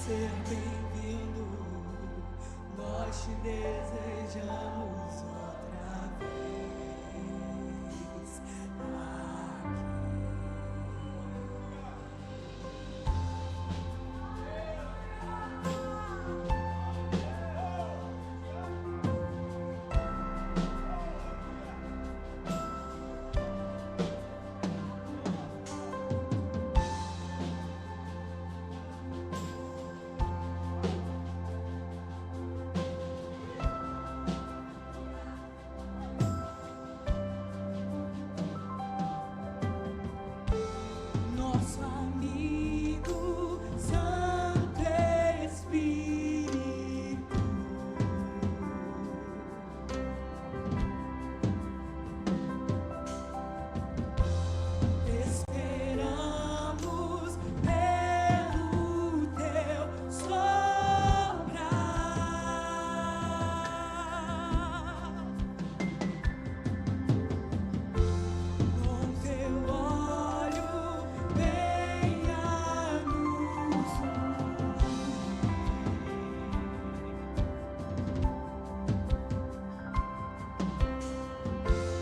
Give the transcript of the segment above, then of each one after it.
ser bem-vindo, nós te desejamos outra vez aqui. Nosso amigo Santo Espírito, esperamos pelo teu sobrar, com teu olho venha nos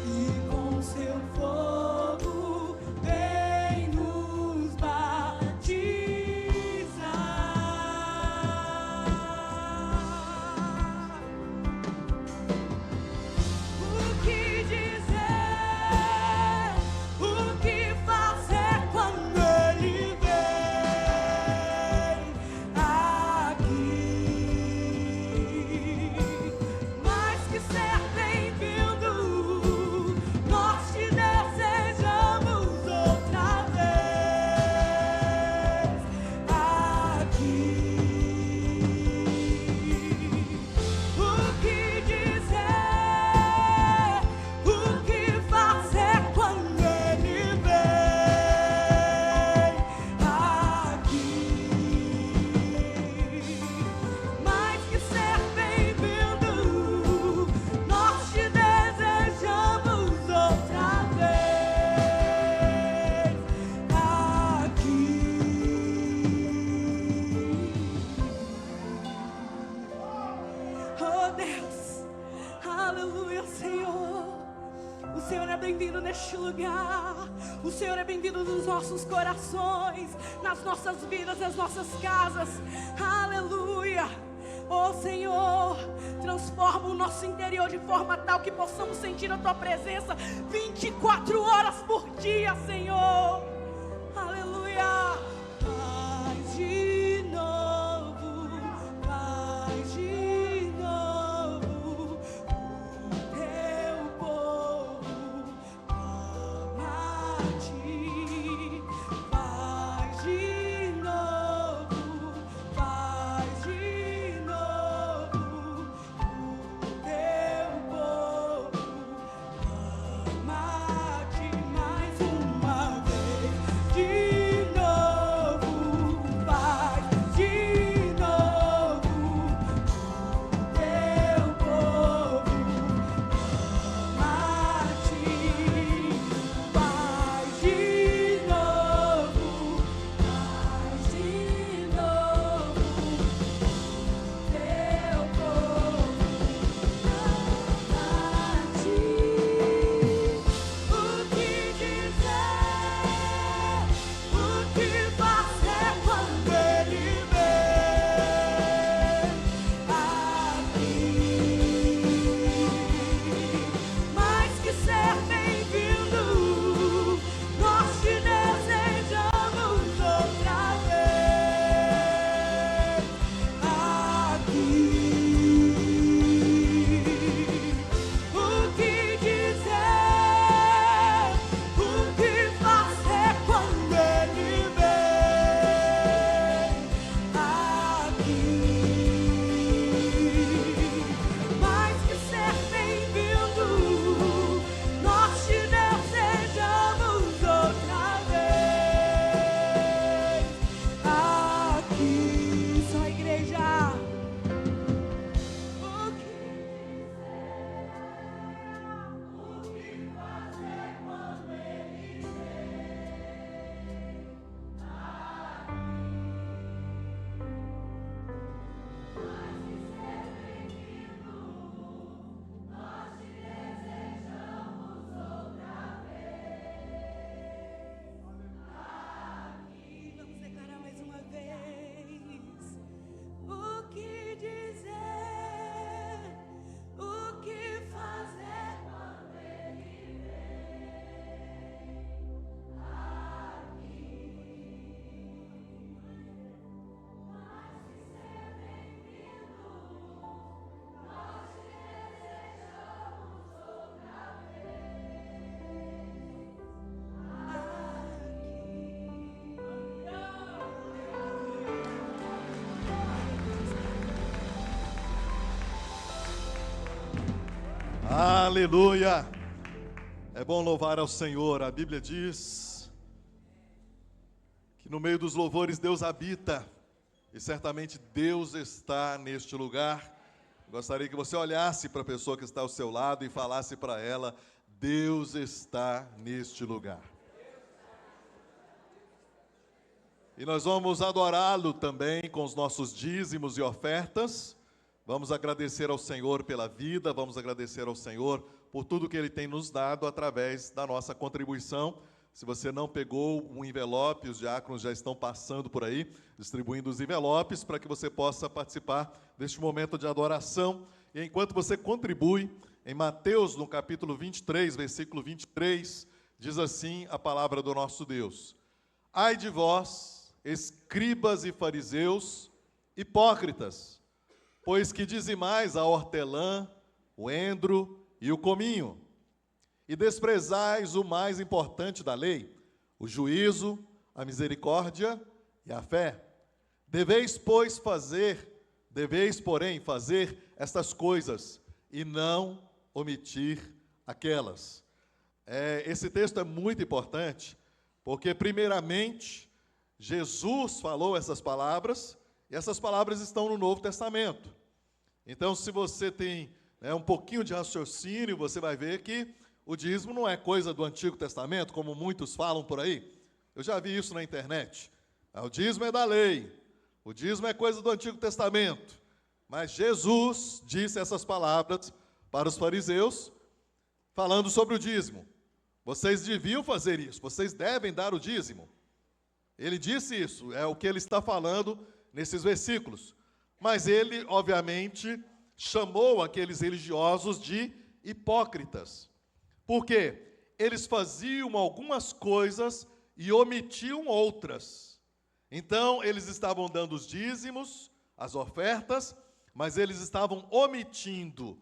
e com seu fogo vem nos batizar. O que dizer, o que fazer quando ele vem aqui? Mais que ser bem-vindo, nós te desejamos outra vez aqui. O que dizer, o que fazer quando ele vem aqui? Mais que ser bem-vindo, nós te desejamos outra vez aqui. Oh Deus, aleluia, Senhor. O Senhor é bem-vindo neste lugar. O Senhor é bem-vindo nos nossos corações, nas nossas vidas, nas nossas casas. Aleluia. Oh Senhor, transforma o nosso interior de forma tal que possamos sentir a Tua presença 24 horas por dia, Senhor. Aleluia. Faz de novo, faz de novo. O teu povo ama a ti. Faz de novo, faz de novo. O teu povo ama a ti. Mais uma vez. De novo, faz de novo. O teu povo ama a ti. Faz de Aleluia! É bom louvar ao Senhor. A Bíblia diz que no meio dos louvores Deus habita. E certamente Deus está neste lugar. Gostaria que você olhasse para a pessoa que está ao seu lado e falasse para ela: Deus está neste lugar. E nós vamos adorá-lo também com os nossos dízimos e ofertas. Vamos agradecer ao Senhor pela vida, vamos agradecer ao Senhor por tudo que Ele tem nos dado através da nossa contribuição. Se você não pegou um envelope, os diáconos já estão passando por aí, distribuindo os envelopes para que você possa participar deste momento de adoração. E enquanto você contribui, em Mateus, no capítulo 23, versículo 23, diz assim a palavra do nosso Deus: Ai de vós, escribas e fariseus, hipócritas, pois que dizimais a hortelã, o endro e o cominho, e desprezais o mais importante da lei, o juízo, a misericórdia e a fé. Deveis, porém, fazer estas coisas, e não omitir aquelas. Esse texto é muito importante, porque, primeiramente, Jesus falou essas palavras, e essas palavras estão no Novo Testamento. Então, se você tem um pouquinho de raciocínio, você vai ver que o dízimo não é coisa do Antigo Testamento, como muitos falam por aí. Eu já vi isso na internet. O dízimo é da lei, o dízimo é coisa do Antigo Testamento. Mas Jesus disse essas palavras para os fariseus, falando sobre o dízimo. Vocês deviam fazer isso, vocês devem dar o dízimo. Ele disse isso, é o que ele está falando nesses versículos. Mas ele, obviamente, chamou aqueles religiosos de hipócritas. Por quê? Eles faziam algumas coisas e omitiam outras. Então, eles estavam dando os dízimos, as ofertas, mas eles estavam omitindo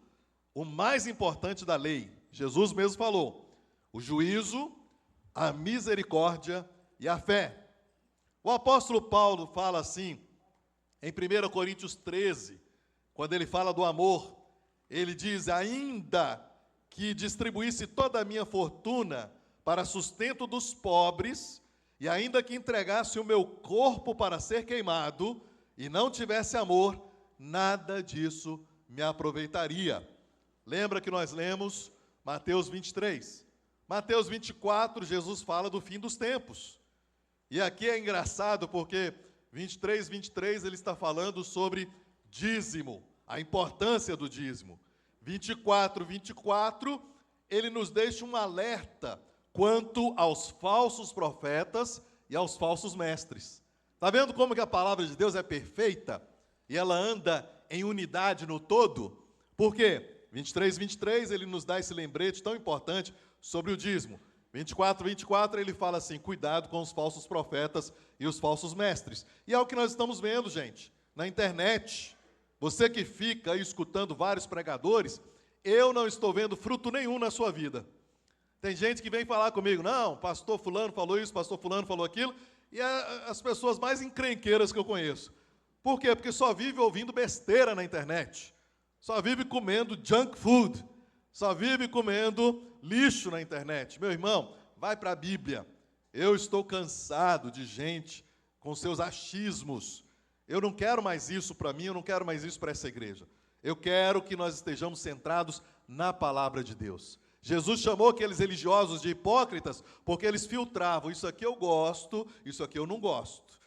o mais importante da lei. Jesus mesmo falou: o juízo, a misericórdia e a fé. O apóstolo Paulo fala assim, em 1 Coríntios 13, quando ele fala do amor, ele diz: ainda que distribuísse toda a minha fortuna para sustento dos pobres, e ainda que entregasse o meu corpo para ser queimado, e não tivesse amor, nada disso me aproveitaria. Lembra que nós lemos Mateus 23? Mateus 24, Jesus fala do fim dos tempos. E aqui é engraçado porque 23, ele está falando sobre dízimo, a importância do dízimo. 24, ele nos deixa um alerta quanto aos falsos profetas e aos falsos mestres. Está vendo como que a palavra de Deus é perfeita? E ela anda em unidade no todo? Por quê? 23, ele nos dá esse lembrete tão importante sobre o dízimo. 24, ele fala assim: cuidado com os falsos profetas e os falsos mestres. E é o que nós estamos vendo, gente, na internet. Você que fica aí escutando vários pregadores, eu não estou vendo fruto nenhum na sua vida. Tem gente que vem falar comigo: não, pastor fulano falou isso, pastor fulano falou aquilo, e é as pessoas mais encrenqueiras que eu conheço. Por quê? Porque só vive ouvindo besteira na internet, só vive comendo junk food, só vive comendo lixo na internet. Meu irmão, vai para a Bíblia. Eu estou cansado de gente com seus achismos. Eu não quero mais isso para mim, eu não quero mais isso para essa igreja. Eu quero que nós estejamos centrados na palavra de Deus. Jesus chamou aqueles religiosos de hipócritas porque eles filtravam: isso aqui eu gosto, isso aqui eu não gosto.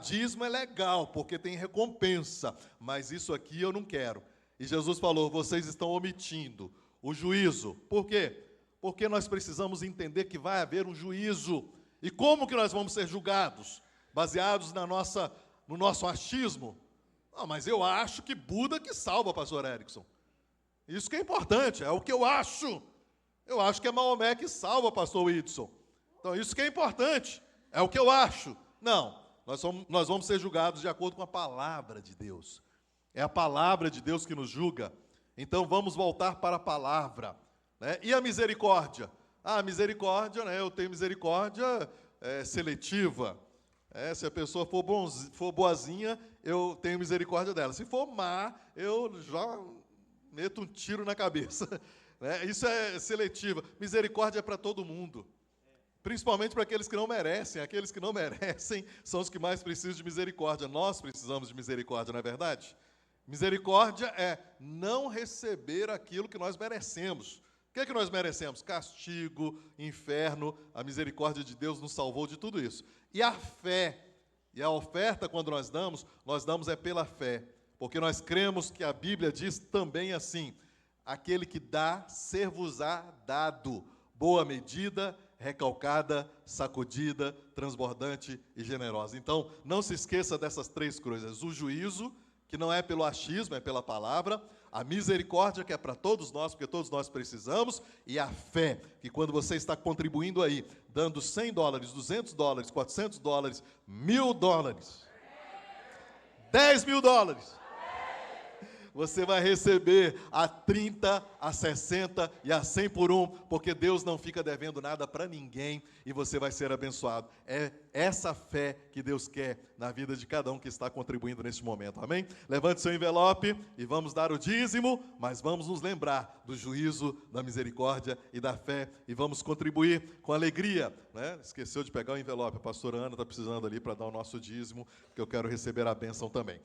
Dízimo é legal porque tem recompensa, mas isso aqui eu não quero. E Jesus falou: vocês estão omitindo o juízo. Por quê? Porque nós precisamos entender que vai haver um juízo. E como que nós vamos ser julgados? Baseados no nosso achismo? Mas eu acho que Buda que salva, pastor Erickson. Isso que é importante, é o que eu acho. Eu acho que é Maomé que salva, pastor Whitson. Então isso que é importante, é o que eu acho. Não, nós vamos ser julgados de acordo com a palavra de Deus. É a palavra de Deus que nos julga. Então vamos voltar para a palavra. E a misericórdia? A misericórdia, eu tenho misericórdia seletiva. Se a pessoa for boazinha, eu tenho misericórdia dela. Se for má, eu já meto um tiro na cabeça. né? Isso é seletivo. Misericórdia é para todo mundo. Principalmente para aqueles que não merecem. Aqueles que não merecem são os que mais precisam de misericórdia. Nós precisamos de misericórdia, não é verdade? Misericórdia é não receber aquilo que nós merecemos. O que é que nós merecemos? Castigo, inferno. A misericórdia de Deus nos salvou de tudo isso. E a fé, e a oferta, quando nós damos é pela fé. Porque nós cremos que a Bíblia diz também assim: aquele que dá, ser-vos-á dado. Boa medida, recalcada, sacudida, transbordante e generosa. Então, não se esqueça dessas três coisas: o juízo, que não é pelo achismo, é pela palavra; a misericórdia, que é para todos nós, porque todos nós precisamos; e a fé, que quando você está contribuindo aí, dando $100, $200, $400, $1.000, $10.000, você vai receber a 30, a 60 e a 100 por um, porque Deus não fica devendo nada para ninguém e você vai ser abençoado. É essa fé que Deus quer na vida de cada um que está contribuindo neste momento, amém? Levante seu envelope e vamos dar o dízimo, mas vamos nos lembrar do juízo, da misericórdia e da fé e vamos contribuir com alegria, né? Esqueceu de pegar o envelope, a pastora Ana está precisando ali para dar o nosso dízimo, que eu quero receber a bênção também.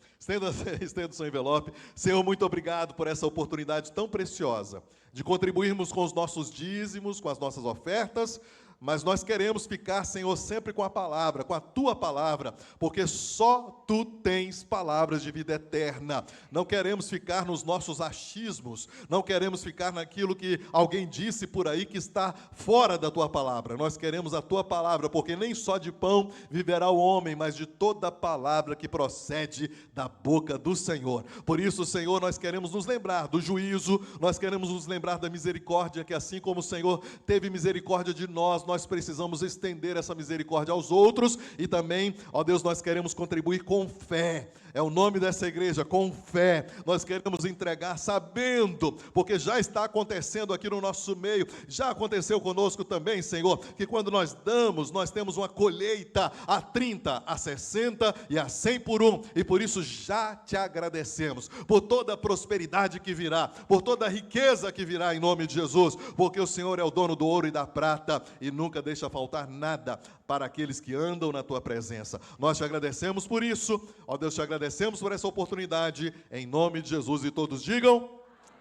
Estenda o seu envelope. Senhor, muito obrigado por essa oportunidade tão preciosa de contribuirmos com os nossos dízimos, com as nossas ofertas, mas nós queremos ficar, Senhor, sempre com a palavra, com a Tua palavra, porque só Tu tens palavras de vida eterna. Não queremos ficar nos nossos achismos, não queremos ficar naquilo que alguém disse por aí que está fora da Tua palavra. Nós queremos a Tua palavra, porque nem só de pão viverá o homem, mas de toda palavra que procede da boca do Senhor. Por isso, Senhor, nós queremos nos lembrar do juízo, nós queremos nos lembrar da misericórdia, que assim como o Senhor teve misericórdia de nós precisamos estender essa misericórdia aos outros e também, ó Deus, nós queremos contribuir com fé. É o nome dessa igreja, com fé. Nós queremos entregar sabendo, porque já está acontecendo aqui no nosso meio, já aconteceu conosco também, Senhor, que quando nós damos, nós temos uma colheita a 30, a 60 e a 100 por um, e por isso já te agradecemos, por toda a prosperidade que virá, por toda a riqueza que virá em nome de Jesus, porque o Senhor é o dono do ouro e da prata, e nunca deixa faltar nada para aqueles que andam na Tua presença. Nós te agradecemos por isso, ó Deus, te agradecemos por essa oportunidade, em nome de Jesus, e todos digam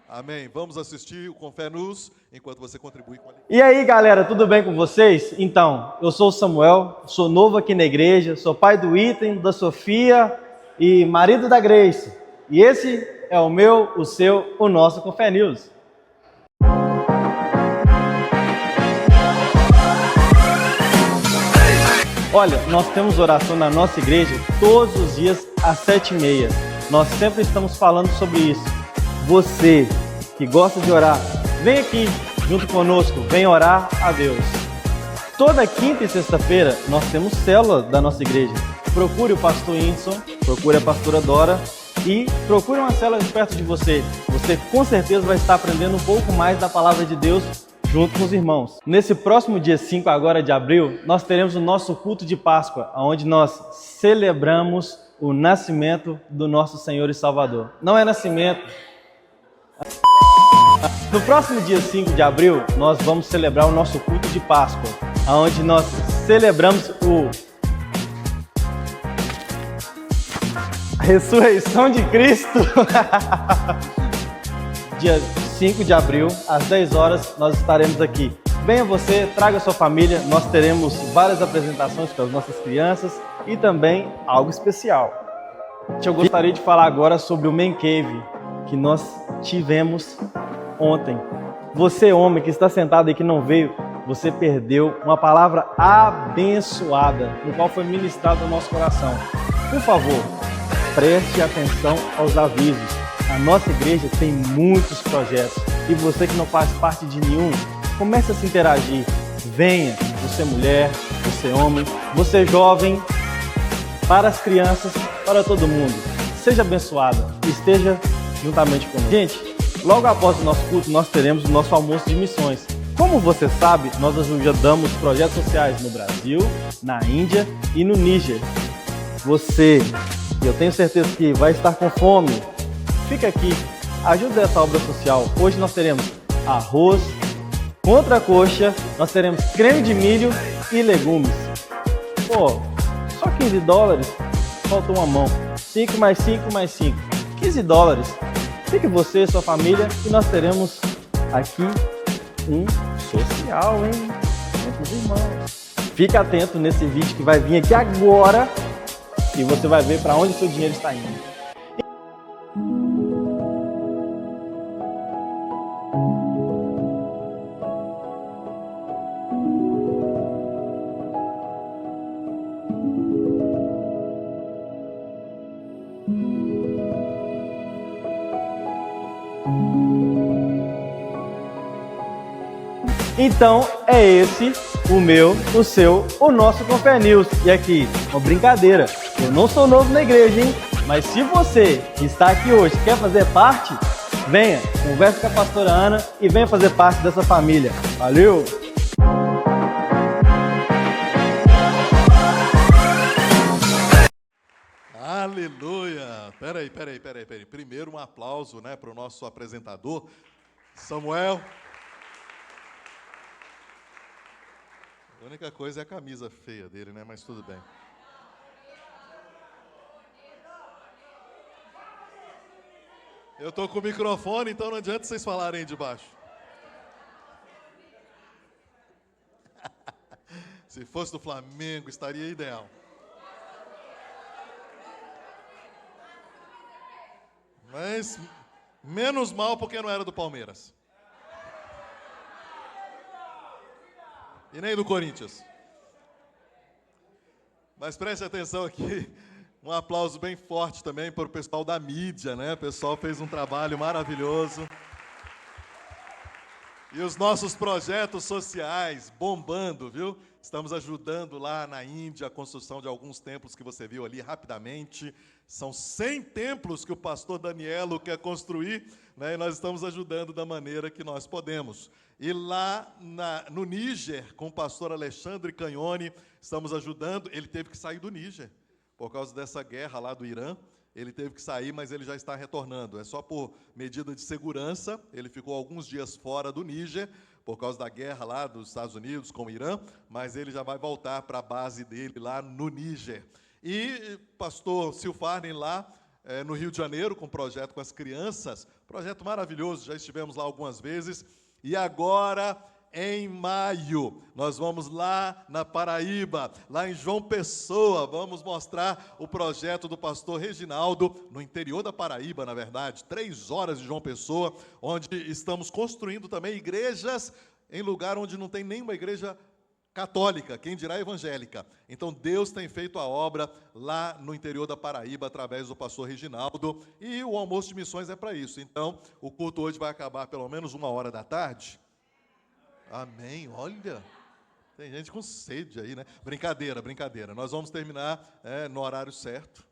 amém. Vamos assistir o Com Fé News, enquanto você contribui com a... E aí, galera, tudo bem com vocês? Então, eu sou o Samuel, sou novo aqui na igreja, sou pai do Ethan, da Sofia e marido da Grace. E esse é o meu, o seu, o nosso Com Fé News. Olha, nós temos oração na nossa igreja todos os dias às 7h30. Nós sempre estamos falando sobre isso. Você que gosta de orar, vem aqui junto conosco, vem orar a Deus. Toda quinta e sexta-feira nós temos célula da nossa igreja. Procure o pastor Whindersson, procure a pastora Dora e procure uma célula perto de você. Você com certeza vai estar aprendendo um pouco mais da palavra de Deus junto com os irmãos. Nesse próximo dia 5 agora de abril, nós teremos o nosso culto de Páscoa, onde nós celebramos o nascimento do nosso Senhor e Salvador. Não é nascimento. No próximo dia 5 de abril, nós vamos celebrar o nosso culto de Páscoa, onde nós celebramos a ressurreição de Cristo. Dia 5 de abril, às 10 horas, nós estaremos aqui. Venha você, traga sua família, nós teremos várias apresentações para as nossas crianças e também algo especial. Eu gostaria de falar agora sobre o Man Cave, que nós tivemos ontem. Você, homem, que está sentado aí que não veio, você perdeu uma palavra abençoada, no qual foi ministrado no nosso coração. Por favor, preste atenção aos avisos. A nossa igreja tem muitos projetos e você que não faz parte de nenhum, comece a se interagir. Venha, você mulher, você homem, você jovem, para as crianças, para todo mundo. Seja abençoado, esteja juntamente conosco. Gente, logo após o nosso culto, nós teremos o nosso almoço de missões. Como você sabe, nós ajudamos projetos sociais no Brasil, na Índia e no Níger. Você, eu tenho certeza que vai estar com fome, fica aqui, ajude essa obra social. Hoje nós teremos arroz. Contra a coxa, nós teremos creme de milho e legumes. Pô, só 15 dólares? Falta uma mão. 5 mais 5 mais 5. 15 dólares. Fique você e sua família e nós teremos aqui um social, hein? Entre os irmãos. Fique atento nesse vídeo que vai vir aqui agora e você vai ver para onde o seu dinheiro está indo. Então, é esse o meu, o seu, o nosso Confé News. E aqui, uma brincadeira. Eu não sou novo na igreja, hein? Mas se você que está aqui hoje quer fazer parte, venha, converse com a pastora Ana e venha fazer parte dessa família. Valeu! Aleluia! Peraí. Primeiro um aplauso, né, para o nosso apresentador, Samuel. A única coisa é a camisa feia dele, né? Mas tudo bem. Eu tô com o microfone, então não adianta vocês falarem de baixo. Se fosse do Flamengo, estaria ideal. Mas menos mal porque não era do Palmeiras. E nem do Corinthians. Mas preste atenção aqui, um aplauso bem forte também para o pessoal da mídia, né? O pessoal fez um trabalho maravilhoso. E os nossos projetos sociais bombando, viu? Estamos ajudando lá na Índia a construção de alguns templos que você viu ali rapidamente. São 100 templos que o pastor Danielo quer construir, né? E nós estamos ajudando da maneira que nós podemos. E lá no Níger, com o pastor Alexandre Canhone, estamos ajudando. Ele teve que sair do Níger, por causa dessa guerra lá do Irã. Ele teve que sair, mas ele já está retornando. É só por medida de segurança. Ele ficou alguns dias fora do Níger, por causa da guerra lá dos Estados Unidos com o Irã, mas ele já vai voltar para a base dele lá no Níger. E pastor Silfarden lá, no Rio de Janeiro, com um projeto com as crianças, projeto maravilhoso, já estivemos lá algumas vezes. E agora, em maio, nós vamos lá na Paraíba, lá em João Pessoa, vamos mostrar o projeto do pastor Reginaldo, no interior da Paraíba, na verdade, 3 horas de João Pessoa, onde estamos construindo também igrejas em lugar onde não tem nenhuma igreja católica, quem dirá evangélica. Então Deus tem feito a obra lá no interior da Paraíba através do pastor Reginaldo, e o almoço de missões é para isso. Então o culto hoje vai acabar pelo menos 1h da tarde. Amém, olha, tem gente com sede aí, né? Brincadeira, nós vamos terminar no horário certo,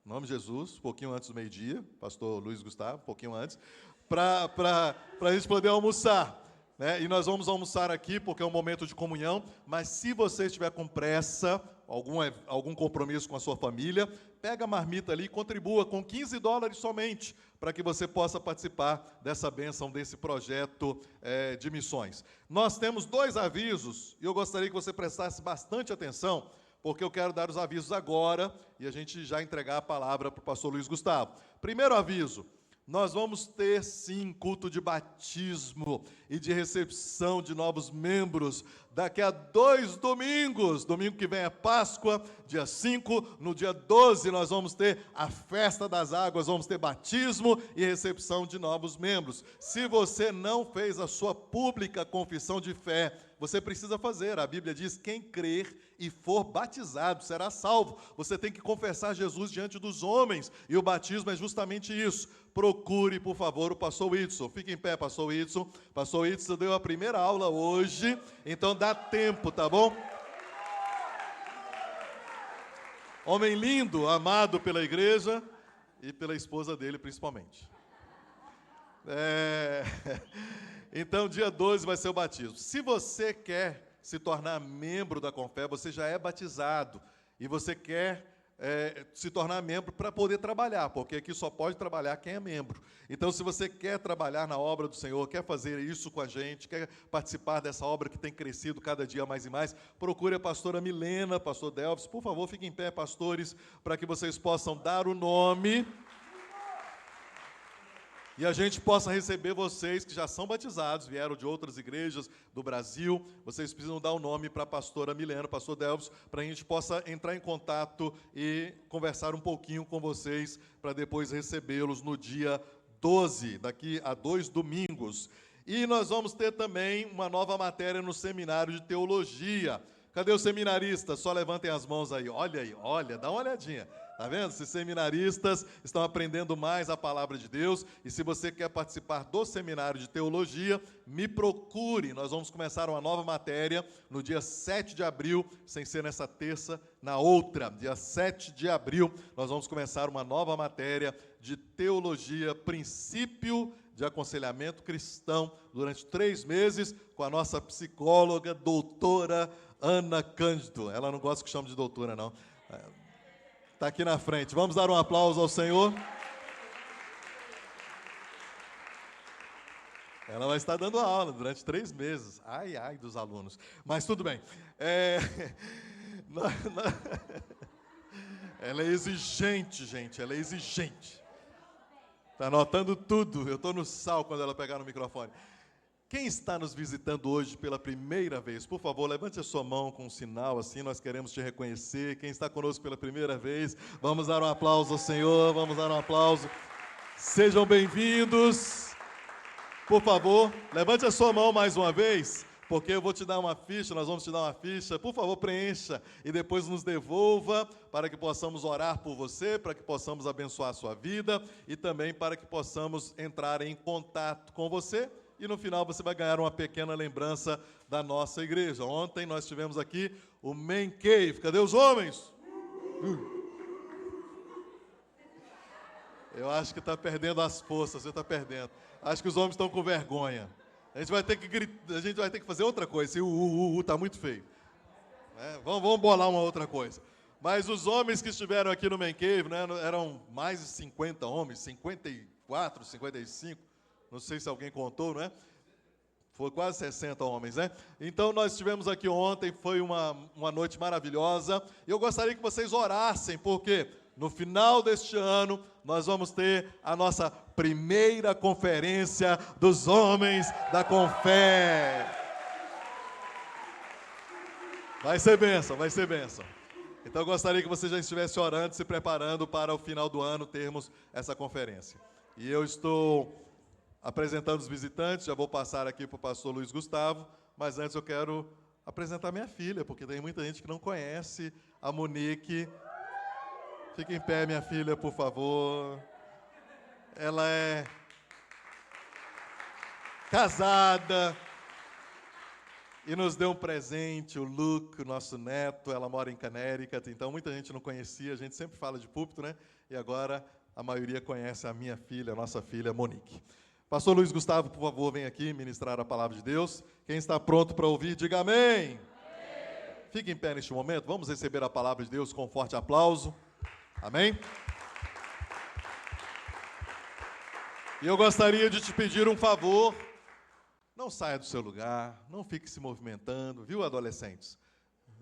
em nome de Jesus, um pouquinho antes do meio-dia, pastor Luiz Gustavo, um pouquinho antes, para a gente poder almoçar. Né? E nós vamos almoçar aqui porque é um momento de comunhão, mas se você estiver com pressa, algum compromisso com a sua família, pega a marmita ali e contribua com 15 dólares somente, para que você possa participar dessa bênção, desse projeto de missões. Nós temos 2 avisos, e eu gostaria que você prestasse bastante atenção, porque eu quero dar os avisos agora, e a gente já entregar a palavra para o pastor Luiz Gustavo. Primeiro aviso: nós vamos ter, sim, culto de batismo e de recepção de novos membros daqui a 2 domingos. Domingo que vem é Páscoa, dia 5. No dia 12 nós vamos ter a Festa das Águas, vamos ter batismo e recepção de novos membros. Se você não fez a sua pública confissão de fé, você precisa fazer. A Bíblia diz: quem crer e for batizado será salvo. Você tem que confessar Jesus diante dos homens, e o batismo é justamente isso. Procure, por favor, o pastor Whitson. Fique em pé, pastor Whitson. Pastor Whitson deu a primeira aula hoje, então dá tempo, tá bom? Homem lindo, amado pela igreja e pela esposa dele, principalmente. Então, dia 12 vai ser o batismo. Se você quer se tornar membro da Confé, você já é batizado, e você quer se tornar membro para poder trabalhar, porque aqui só pode trabalhar quem é membro. Então, se você quer trabalhar na obra do Senhor, quer fazer isso com a gente, quer participar dessa obra que tem crescido cada dia mais e mais, procure a pastora Milena, pastor Delvis. Por favor, fiquem em pé, pastores, para que vocês possam dar o nome e a gente possa receber vocês que já são batizados, vieram de outras igrejas do Brasil. Vocês precisam dar o nome para a pastora Milena, pastor Delvis, para a gente possa entrar em contato e conversar um pouquinho com vocês, para depois recebê-los no dia 12, daqui a 2 domingos. E nós vamos ter também uma nova matéria no seminário de teologia. Cadê os seminaristas? Só levantem as mãos aí, olha, dá uma olhadinha. Está vendo? Esses seminaristas estão aprendendo mais a palavra de Deus. E se você quer participar do seminário de teologia, me procure. Nós vamos começar uma nova matéria no dia 7 de abril, sem ser nessa terça, na outra. Dia 7 de abril, nós vamos começar uma nova matéria de teologia, princípio de aconselhamento cristão, durante 3 meses, com a nossa psicóloga, doutora Ana Cândido. Ela não gosta que chame de doutora, não. Está aqui na frente. Vamos dar um aplauso ao Senhor. Ela vai estar dando aula durante 3 meses. Ai dos alunos. Mas tudo bem. Ela é exigente, gente. Ela é exigente. Está anotando tudo. Eu estou no sal quando ela pegar no microfone. Quem está nos visitando hoje pela primeira vez, por favor, levante a sua mão com um sinal assim, nós queremos te reconhecer. Quem está conosco pela primeira vez, vamos dar um aplauso ao Senhor, vamos dar um aplauso. Sejam bem-vindos. Por favor, levante a sua mão mais uma vez, porque eu vou te dar uma ficha, nós vamos te dar uma ficha. Por favor, preencha e depois nos devolva para que possamos orar por você, para que possamos abençoar a sua vida e também para que possamos entrar em contato com você. E no final você vai ganhar uma pequena lembrança da nossa igreja. Ontem nós tivemos aqui o Man Cave. Cadê os homens? Eu acho que está perdendo as forças, você está perdendo. Acho que os homens estão com vergonha. A gente vai ter que gritar, a gente vai ter que fazer outra coisa. Esse está muito feio. Vamos bolar uma outra coisa. Mas os homens que estiveram aqui no Man Cave, né, eram mais de 50 homens, 54, 55. Não sei se alguém contou, não é? Foi quase 60 homens, né? Então, nós estivemos aqui ontem, foi uma noite maravilhosa. E eu gostaria que vocês orassem, porque no final deste ano, nós vamos ter a nossa primeira conferência dos homens da Confé. Vai ser bênção, vai ser bênção. Então, eu gostaria que você já estivesse orando, se preparando para o final do ano termos essa conferência. E eu estou apresentando os visitantes, já vou passar aqui para o pastor Luiz Gustavo, mas antes eu quero apresentar minha filha, porque tem muita gente que não conhece a Monique. Fique em pé, minha filha, por favor. Ela é casada e nos deu um presente, o Luke, o nosso neto. Ela mora em Connecticut, então muita gente não conhecia, a gente sempre fala de púlpito, né? E agora a maioria conhece a minha filha, a nossa filha Monique. Pastor Luiz Gustavo, por favor, vem aqui ministrar a palavra de Deus. Quem está pronto para ouvir, diga amém. Amém. Fique em pé neste momento, vamos receber a palavra de Deus com um forte aplauso. Amém? E eu gostaria de te pedir um favor. Não saia do seu lugar, não fique se movimentando, viu, adolescentes?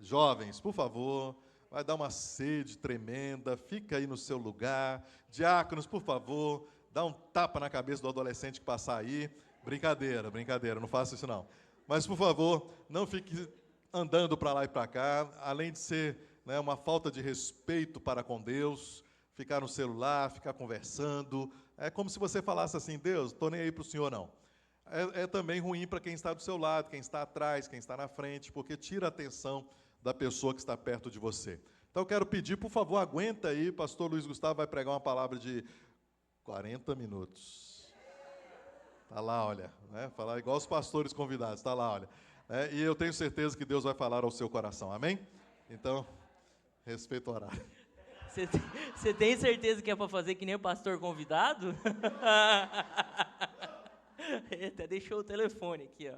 Jovens, por favor, vai dar uma sede tremenda, fica aí no seu lugar. Diáconos, por favor, dá um tapa na cabeça do adolescente que passar aí. Brincadeira, não faça isso não. Mas, por favor, não fique andando para lá e para cá, além de ser, né, uma falta de respeito para com Deus, ficar no celular, ficar conversando. É como se você falasse assim, Deus, estou nem aí para o senhor não. É também ruim para quem está do seu lado, quem está atrás, quem está na frente, porque tira a atenção da pessoa que está perto de você. Então, eu quero pedir, por favor, aguenta aí, pastor Luiz Gustavo vai pregar uma palavra de 40 minutos. Está lá, olha, né? Falar igual os pastores convidados, está lá, olha. E eu tenho certeza que Deus vai falar ao seu coração, amém? Então, respeito o horário. Você tem certeza que é para fazer que nem o pastor convidado? Até deixou o telefone aqui, ó.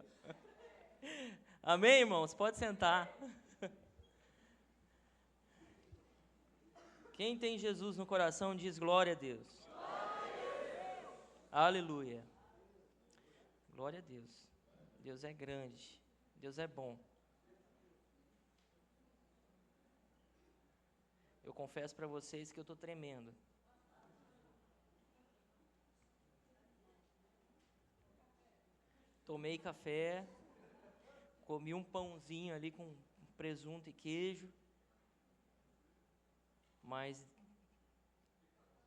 Amém, irmãos? Pode sentar. Quem tem Jesus no coração diz glória a Deus. Aleluia. Glória a Deus. Deus é grande. Deus é bom. Eu confesso para vocês que eu estou tremendo. Tomei café, comi um pãozinho ali com presunto e queijo, mas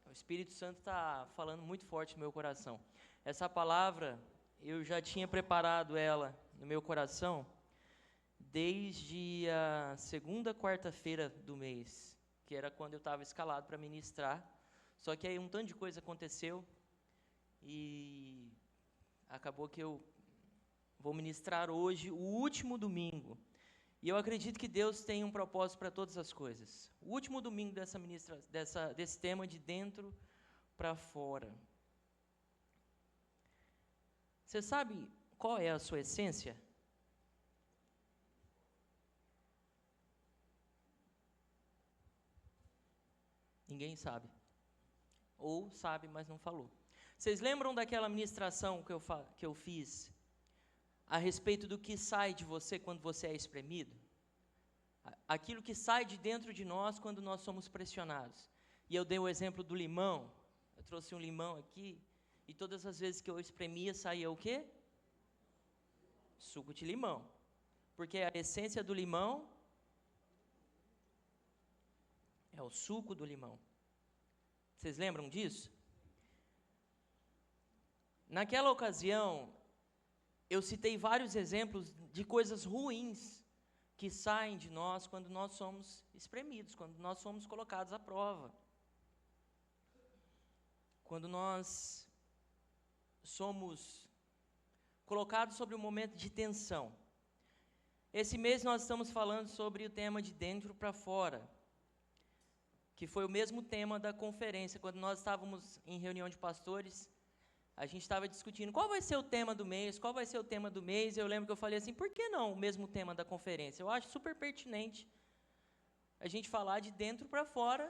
o Espírito Santo está falando muito forte no meu coração. Essa palavra, eu já tinha preparado ela no meu coração desde a segunda quarta-feira do mês, que era quando eu estava escalado para ministrar, só que aí um tanto de coisa aconteceu e acabou que eu vou ministrar hoje, o último domingo. E eu acredito que Deus tem um propósito para todas as coisas. O último domingo desse tema de dentro para fora. Você sabe qual é a sua essência? Ninguém sabe. Ou sabe, mas não falou. Vocês lembram daquela ministração que eu fiz a respeito do que sai de você quando você é espremido? Aquilo que sai de dentro de nós quando nós somos pressionados. E eu dei o exemplo do limão. Eu trouxe um limão aqui, e todas as vezes que eu espremia, saía o quê? Suco de limão. Porque a essência do limão é o suco do limão. Vocês lembram disso? Naquela ocasião, eu citei vários exemplos de coisas ruins que saem de nós quando nós somos espremidos, quando nós somos colocados à prova. Quando nós somos colocados sobre um momento de tensão. Esse mês nós estamos falando sobre o tema de dentro para fora, que foi o mesmo tema da conferência. Quando nós estávamos em reunião de pastores, a gente estava discutindo qual vai ser o tema do mês, qual vai ser o tema do mês. Eu lembro que eu falei assim, por que não o mesmo tema da conferência? Eu acho super pertinente a gente falar de dentro para fora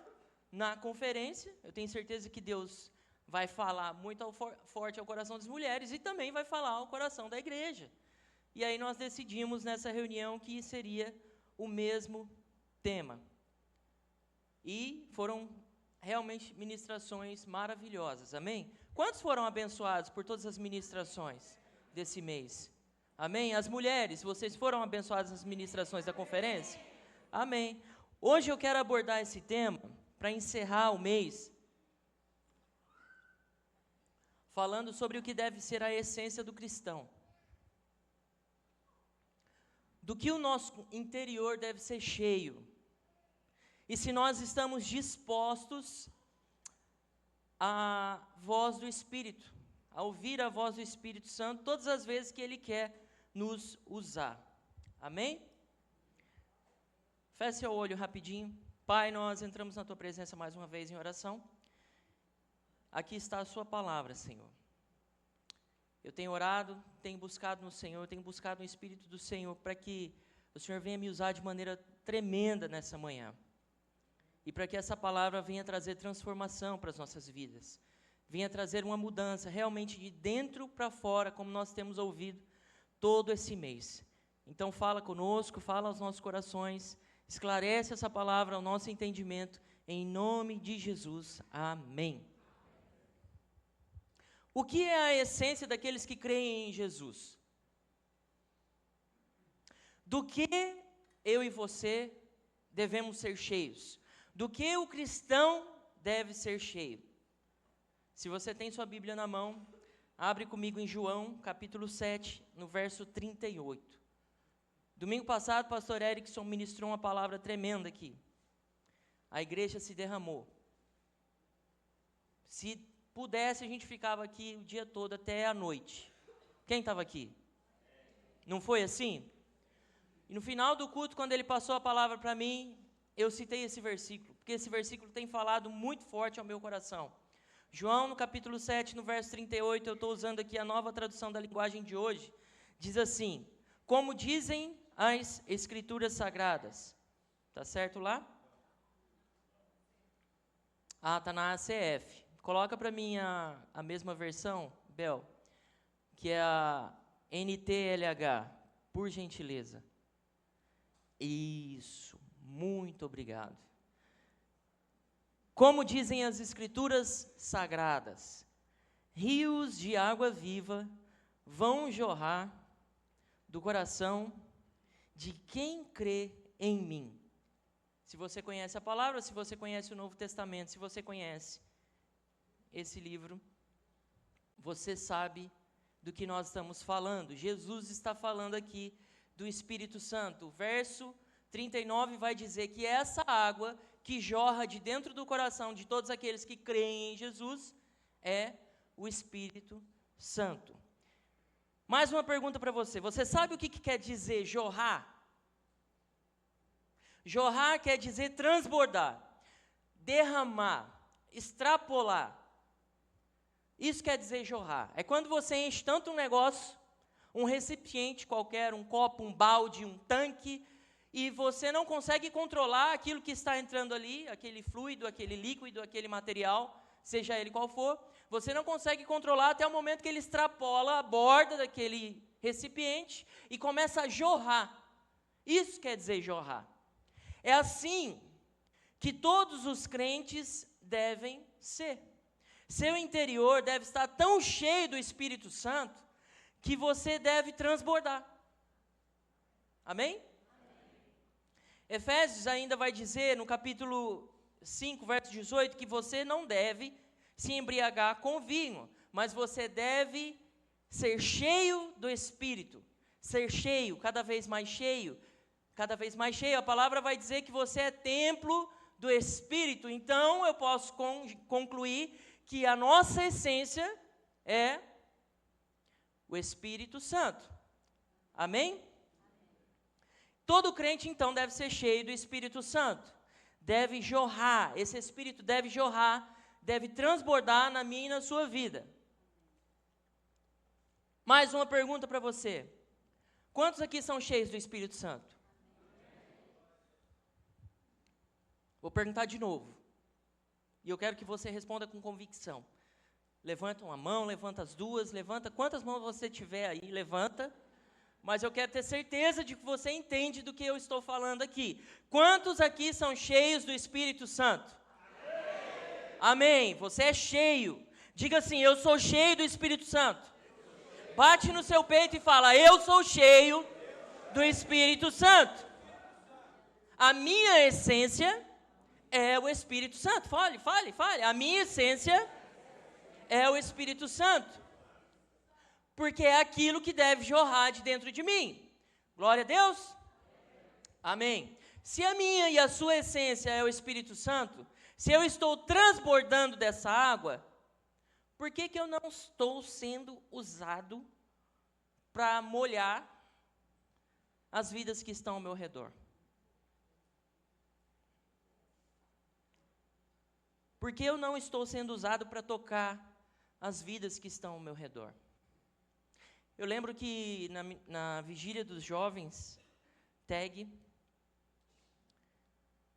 na conferência. Eu tenho certeza que Deus vai falar muito forte ao coração das mulheres e também vai falar ao coração da igreja. E aí nós decidimos nessa reunião que seria o mesmo tema. E foram realmente ministrações maravilhosas, amém? Quantos foram abençoados por todas as ministrações desse mês? Amém? As mulheres, vocês foram abençoadas nas ministrações da conferência? Amém. Hoje eu quero abordar esse tema, para encerrar o mês, falando sobre o que deve ser a essência do cristão. Do que o nosso interior deve ser cheio. E se nós estamos dispostos à voz do Espírito, a ouvir a voz do Espírito Santo todas as vezes que Ele quer nos usar. Amém? Feche seu olho rapidinho. Pai, nós entramos na Tua presença mais uma vez em oração. Aqui está a Sua palavra, Senhor. Eu tenho orado, tenho buscado no Senhor, tenho buscado no Espírito do Senhor para que o Senhor venha me usar de maneira tremenda nessa manhã. E para que essa palavra venha trazer transformação para as nossas vidas. Venha trazer uma mudança realmente de dentro para fora, como nós temos ouvido todo esse mês. Então fala conosco, fala aos nossos corações, esclarece essa palavra ao nosso entendimento, em nome de Jesus. Amém. O que é a essência daqueles que creem em Jesus? Do que eu e você devemos ser cheios? Do que o cristão deve ser cheio? Se você tem sua Bíblia na mão, abre comigo em João, capítulo 7, no verso 38. Domingo passado, o pastor Erickson ministrou uma palavra tremenda aqui. A igreja se derramou. Se pudesse, a gente ficava aqui o dia todo até a noite. Quem estava aqui? Não foi assim? E no final do culto, quando ele passou a palavra para mim, eu citei esse versículo, porque esse versículo tem falado muito forte ao meu coração. João, no capítulo 7, no verso 38, eu estou usando aqui a nova tradução da linguagem de hoje, diz assim, como dizem as Escrituras Sagradas. Está certo lá? Ah, tá na ACF. Coloca para mim a mesma versão, Bel, que é a NTLH, por gentileza. Isso, muito obrigado. Como dizem as Escrituras Sagradas, rios de água viva vão jorrar do coração de quem crê em mim. Se você conhece a palavra, se você conhece o Novo Testamento, se você conhece esse livro, você sabe do que nós estamos falando. Jesus está falando aqui do Espírito Santo. O verso 39 vai dizer que essa água que jorra de dentro do coração de todos aqueles que creem em Jesus é o Espírito Santo. Mais uma pergunta para você. Você sabe o que quer dizer jorrar? Jorrar quer dizer transbordar, derramar, extrapolar. Isso quer dizer jorrar. É quando você enche tanto um negócio, um recipiente qualquer, um copo, um balde, um tanque, e você não consegue controlar aquilo que está entrando ali, aquele fluido, aquele líquido, aquele material, seja ele qual for, você não consegue controlar até o momento que ele extrapola a borda daquele recipiente e começa a jorrar. Isso quer dizer jorrar. É assim que todos os crentes devem ser. Seu interior deve estar tão cheio do Espírito Santo que você deve transbordar. Amém? Efésios ainda vai dizer, no capítulo 5, verso 18, que você não deve se embriagar com vinho, mas você deve ser cheio do Espírito. Ser cheio, cada vez mais cheio, cada vez mais cheio. A palavra vai dizer que você é templo do Espírito. Então, eu posso concluir que a nossa essência é o Espírito Santo. Amém? Todo crente, então, deve ser cheio do Espírito Santo. Deve jorrar, esse Espírito deve jorrar, deve transbordar na minha e na sua vida. Mais uma pergunta para você. Quantos aqui são cheios do Espírito Santo? Vou perguntar de novo. E eu quero que você responda com convicção. Levanta uma mão, levanta as duas, levanta quantas mãos você tiver aí, levanta. Mas eu quero ter certeza de que você entende do que eu estou falando aqui. Quantos aqui são cheios do Espírito Santo? Amém. Você é cheio. Diga assim, eu sou cheio do Espírito Santo. Bate no seu peito e fala, eu sou cheio do Espírito Santo. A minha essência é o Espírito Santo. Fale. A minha essência é o Espírito Santo. Porque é aquilo que deve jorrar de dentro de mim. Glória a Deus. Amém. Se a minha e a sua essência é o Espírito Santo, se eu estou transbordando dessa água, por que eu não estou sendo usado para molhar as vidas que estão ao meu redor? Por que eu não estou sendo usado para tocar as vidas que estão ao meu redor? Eu lembro que na vigília dos jovens, TAG,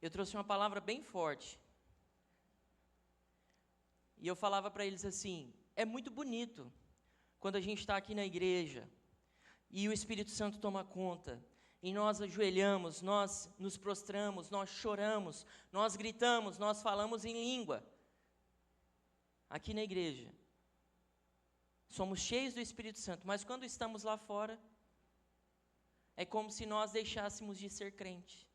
eu trouxe uma palavra bem forte. E eu falava para eles assim, é muito bonito quando a gente está aqui na igreja e o Espírito Santo toma conta, e nós ajoelhamos, nós nos prostramos, nós choramos, nós gritamos, nós falamos em língua. Aqui na igreja. Somos cheios do Espírito Santo, mas quando estamos lá fora, é como se nós deixássemos de ser crente.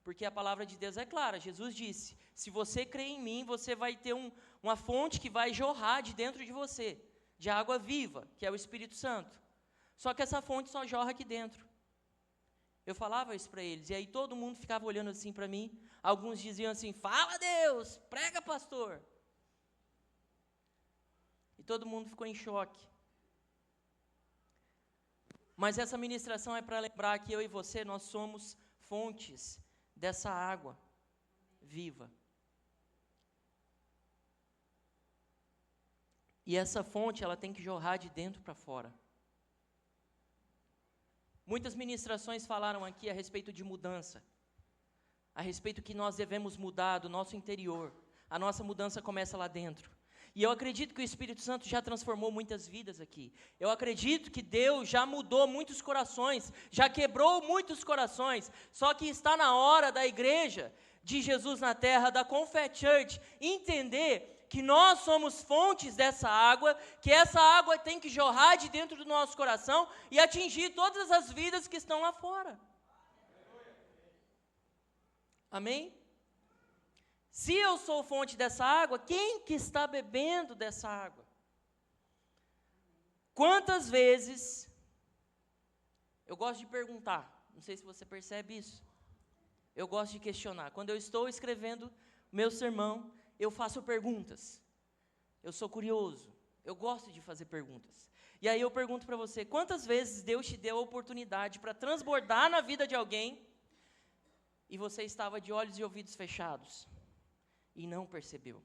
Porque a palavra de Deus é clara, Jesus disse, se você crê em mim, você vai ter uma fonte que vai jorrar de dentro de você, de água viva, que é o Espírito Santo. Só que essa fonte só jorra aqui dentro. Eu falava isso para eles, e aí todo mundo ficava olhando assim para mim, alguns diziam assim, fala Deus, prega pastor. E todo mundo ficou em choque. Mas essa ministração é para lembrar que eu e você, nós somos fontes dessa água viva. E essa fonte, ela tem que jorrar de dentro para fora. Muitas ministrações falaram aqui a respeito de mudança, a respeito que nós devemos mudar do nosso interior, A nossa mudança começa lá dentro. E eu acredito que o Espírito Santo já transformou muitas vidas aqui. Eu acredito que Deus já mudou muitos corações, já quebrou muitos corações. Só que está na hora da igreja de Jesus na terra, da Confé Church, entender que nós somos fontes dessa água, que essa água tem que jorrar de dentro do nosso coração e atingir todas as vidas que estão lá fora. Amém? Se eu sou fonte dessa água, quem que está bebendo dessa água? Quantas vezes, eu gosto de perguntar, não sei se você percebe isso, eu gosto de questionar. Quando eu estou escrevendo meu sermão, eu faço perguntas. Eu sou curioso, eu gosto de fazer perguntas. E aí eu pergunto para você, quantas vezes Deus te deu a oportunidade para transbordar na vida de alguém, e você estava de olhos e ouvidos fechados? E não percebeu.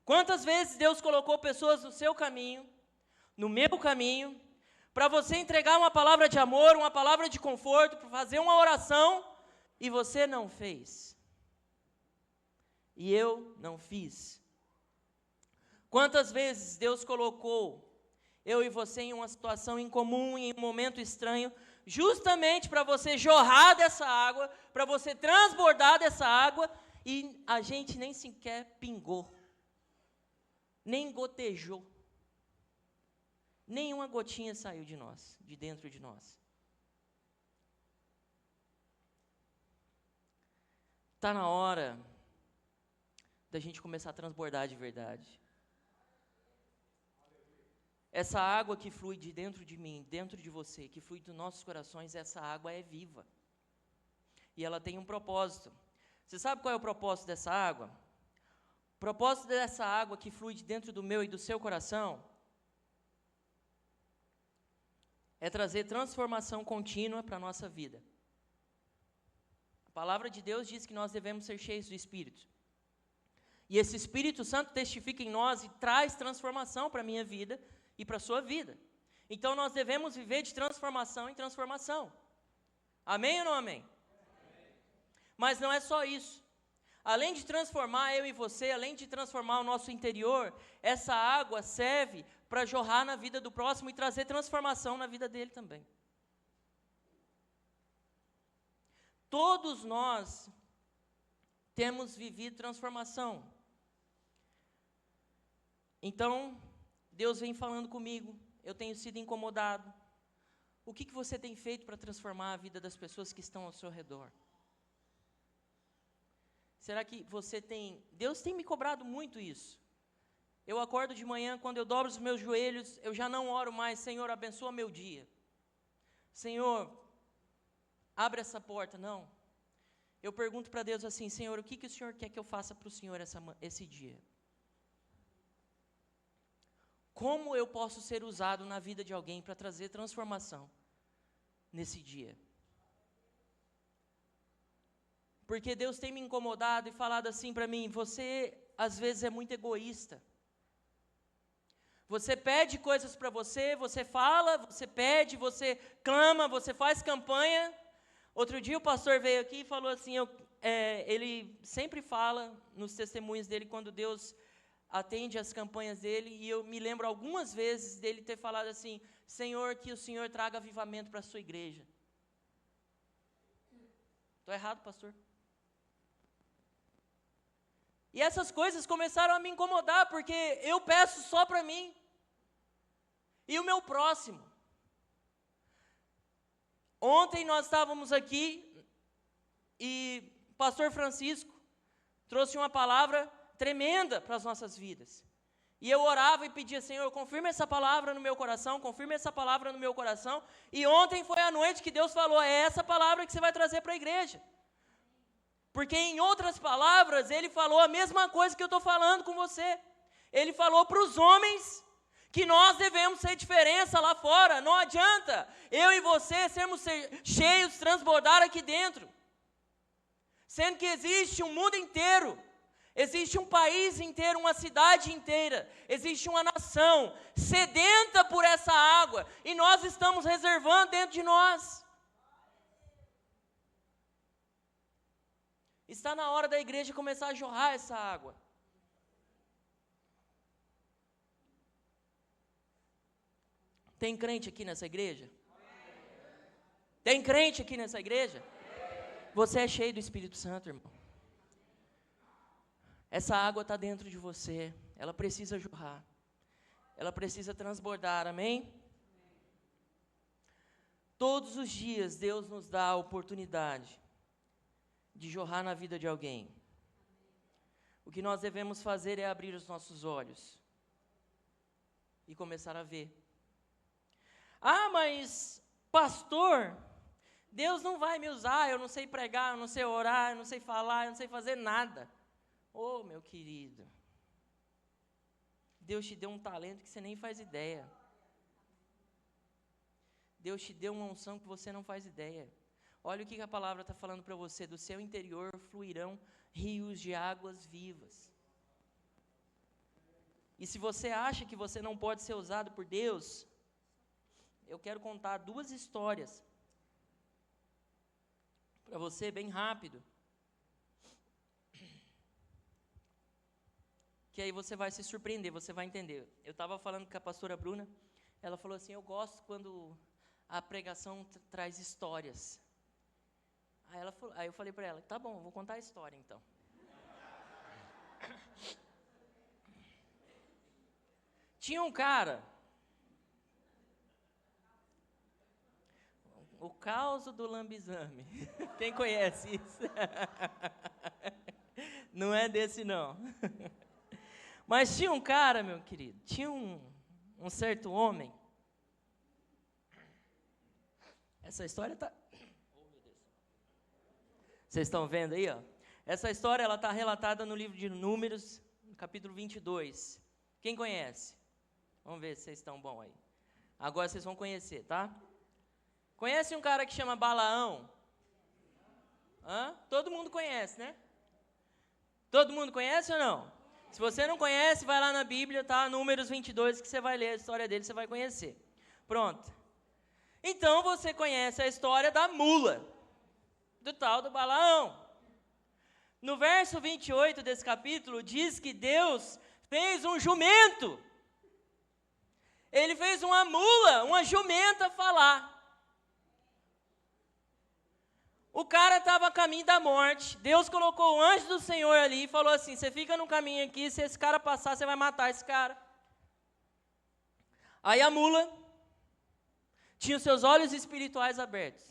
Quantas vezes Deus colocou pessoas no seu caminho, no meu caminho, para você entregar uma palavra de amor, uma palavra de conforto, para fazer uma oração, e você não fez. E eu não fiz. Quantas vezes Deus colocou eu e você em uma situação incomum, em um momento estranho, justamente para você jorrar dessa água, para você transbordar dessa água, e a gente nem sequer pingou, nem gotejou, nenhuma gotinha saiu de nós, de dentro de nós. Está na hora da gente começar a transbordar de verdade. Essa água que flui de dentro de mim, dentro de você, que flui dos nossos corações, essa água é viva. E ela tem um propósito. Você sabe qual é o propósito dessa água? O propósito dessa água que flui de dentro do meu e do seu coração é trazer transformação contínua para a nossa vida. A palavra de Deus diz que nós devemos ser cheios do Espírito. E esse Espírito Santo testifica em nós e traz transformação para a minha vida e para a sua vida. Então nós devemos viver de transformação em transformação. Amém ou não amém? Amém. Mas não é só isso. Além de transformar eu e você, além de transformar o nosso interior, essa água serve para jorrar na vida do próximo e trazer transformação na vida dele também. Todos nós temos vivido transformação. Então, Deus vem falando comigo, eu tenho sido incomodado. O que você tem feito para transformar a vida das pessoas que estão ao seu redor? Será que você tem... Deus tem me cobrado muito isso. Eu acordo de manhã, quando eu dobro os meus joelhos, eu já não oro mais, Senhor, abençoa meu dia. Senhor, abre essa porta. Não. Eu pergunto para Deus assim, Senhor, o que o Senhor quer que eu faça para o Senhor esse dia? Como eu posso ser usado na vida de alguém para trazer transformação nesse dia? Porque Deus tem me incomodado e falado assim para mim, você às vezes é muito egoísta. Você pede coisas para você fala, você pede, você clama, você faz campanha. Outro dia o pastor veio aqui e falou assim, ele sempre fala nos testemunhos dele quando Deus atende as campanhas dele, e eu me lembro algumas vezes dele ter falado assim, Senhor, que o Senhor traga avivamento para a sua igreja. Estou errado, pastor? E essas coisas começaram a me incomodar, porque eu peço só para mim, e o meu próximo. Ontem nós estávamos aqui, e o pastor Francisco trouxe uma palavra tremenda para as nossas vidas. E eu orava e pedia, Senhor, confirma essa palavra no meu coração, confirma essa palavra no meu coração. E ontem foi a noite que Deus falou, é essa palavra que você vai trazer para a igreja. Porque em outras palavras, Ele falou a mesma coisa que eu estou falando com você. Ele falou para os homens que nós devemos ser diferença lá fora. Não adianta eu e você sermos cheios, transbordar aqui dentro. Sendo que existe um mundo inteiro, existe um país inteiro, uma cidade inteira, existe uma nação sedenta por essa água, e nós estamos reservando dentro de nós. Está na hora da igreja começar a jorrar essa água. Tem crente aqui nessa igreja? Tem crente aqui nessa igreja? Você é cheio do Espírito Santo, irmão. Essa água está dentro de você. Ela precisa jorrar. Ela precisa transbordar, amém? Todos os dias Deus nos dá a oportunidade de jorrar na vida de alguém. O que nós devemos fazer é abrir os nossos olhos e começar a ver. Ah, mas pastor, Deus não vai me usar, eu não sei pregar, eu não sei orar, eu não sei falar, eu não sei fazer nada. Oh, meu querido, Deus te deu um talento que você nem faz ideia. Deus te deu uma unção que você não faz ideia. Olha o que a palavra está falando para você. Do seu interior fluirão rios de águas vivas. E se você acha que você não pode ser usado por Deus, eu quero contar 2 histórias para você, bem rápido. Que aí você vai se surpreender, você vai entender. Eu estava falando com a pastora Bruna, ela falou assim, eu gosto quando a pregação traz histórias. Aí eu falei para ela, tá bom, vou contar a história então. Tinha um cara, o caos do lambizame. Quem conhece isso? Não é desse não. Mas tinha um cara, meu querido, tinha um certo homem. Essa história está... Oh, meu Deus. Vocês estão vendo aí, ó? Essa história ela está relatada no livro de Números, no capítulo 22. Quem conhece? Vamos ver se vocês estão bons aí. Agora vocês vão conhecer, tá? Conhece um cara que chama Balaão? Hã? Todo mundo conhece, né? Todo mundo conhece ou não? Se você não conhece, vai lá na Bíblia, tá? Números 22, que você vai ler a história dele, você vai conhecer. Pronto. Então, você conhece a história da mula, do tal do Balaão. No verso 28 desse capítulo, diz que Deus fez um jumento. Ele fez uma mula, uma jumenta falar. O cara estava a caminho da morte. Deus colocou o anjo do Senhor ali e falou assim, você fica no caminho aqui, se esse cara passar, você vai matar esse cara. Aí a mula tinha os seus olhos espirituais abertos.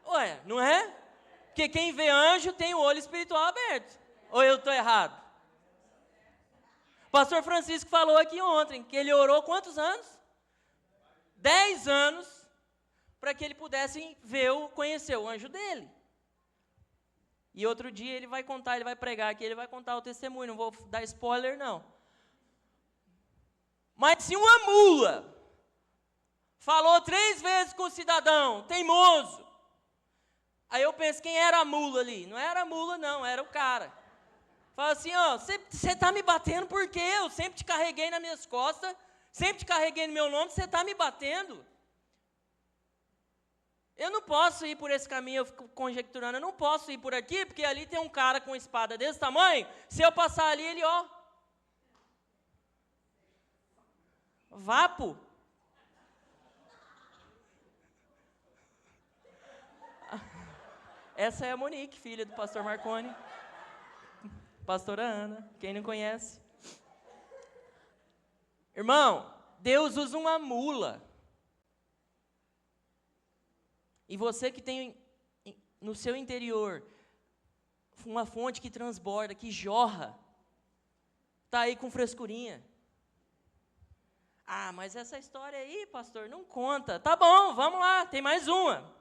Ué, não é? Porque quem vê anjo tem o olho espiritual aberto. Ou eu estou errado? O pastor Francisco falou aqui ontem que ele orou quantos anos? 10 anos. Para que ele pudesse conhecer o anjo dele. E outro dia ele vai contar, ele vai pregar aqui, ele vai contar o testemunho, não vou dar spoiler não. Mas se uma mula falou 3 vezes com o cidadão, teimoso, aí eu penso, quem era a mula ali? Não era a mula não, era o cara. Fala assim, ó, você está me batendo por quê? Eu sempre te carreguei nas minhas costas, sempre te carreguei no meu nome, você está me batendo? Eu não posso ir por esse caminho, eu fico conjecturando, eu não posso ir por aqui, porque ali tem um cara com espada desse tamanho, se eu passar ali, ele, ó, vapo. Essa é a Monique, filha do pastor Marconi, pastora Ana, quem não conhece. Irmão, Deus usa uma mula. E você que tem no seu interior uma fonte que transborda, que jorra, está aí com frescurinha. Ah, mas essa história aí, pastor, não conta. Tá bom, vamos lá, tem mais uma.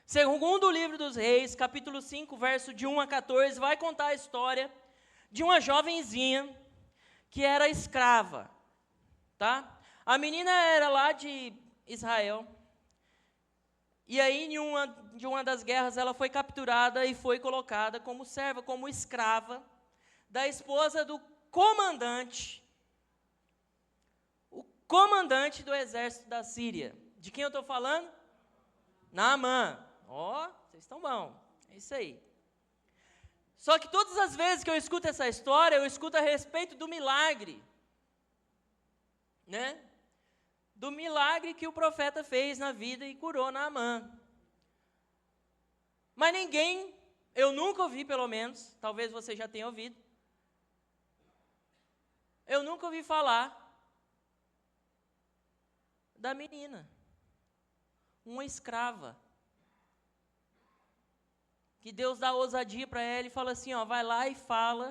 Segundo o livro dos Reis, capítulo 5, verso de 1 a 14, vai contar a história de uma jovenzinha que era escrava, tá? A menina era lá de Israel. E aí, de uma das guerras, ela foi capturada e foi colocada como serva, como escrava, da esposa do comandante, o comandante do exército da Síria. De quem eu estou falando? Naamã. Ó, vocês estão bom. É isso aí. Só que todas as vezes que eu escuto essa história, eu escuto a respeito do milagre. Né? Do milagre que o profeta fez na vida e curou Naamã. Mas ninguém, eu nunca ouvi pelo menos, talvez você já tenha ouvido, eu nunca ouvi falar da menina, uma escrava, que Deus dá ousadia para ela e fala assim, ó, vai lá e fala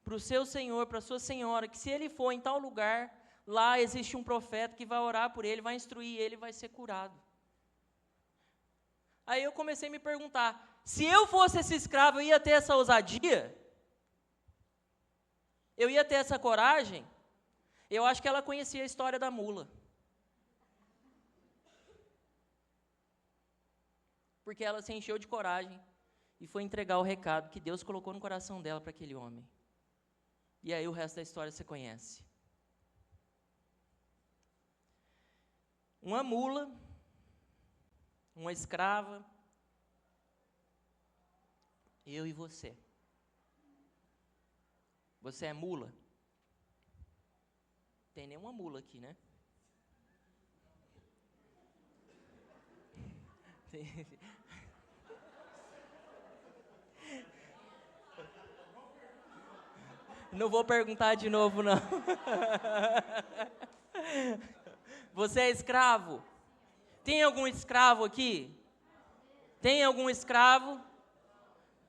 para o seu senhor, para a sua senhora, que se ele for em tal lugar, lá existe um profeta que vai orar por ele, vai instruir ele, vai ser curado. Aí eu comecei a me perguntar, se eu fosse esse escravo, eu ia ter essa ousadia? Eu ia ter essa coragem? Eu acho que ela conhecia a história da mula. Porque ela se encheu de coragem e foi entregar o recado que Deus colocou no coração dela para aquele homem. E aí o resto da história você conhece. Uma mula, uma escrava, eu e você. Você é mula? Tem nenhuma mula aqui, né? Não vou perguntar de novo, não. Você é escravo? Tem algum escravo aqui? Tem algum escravo?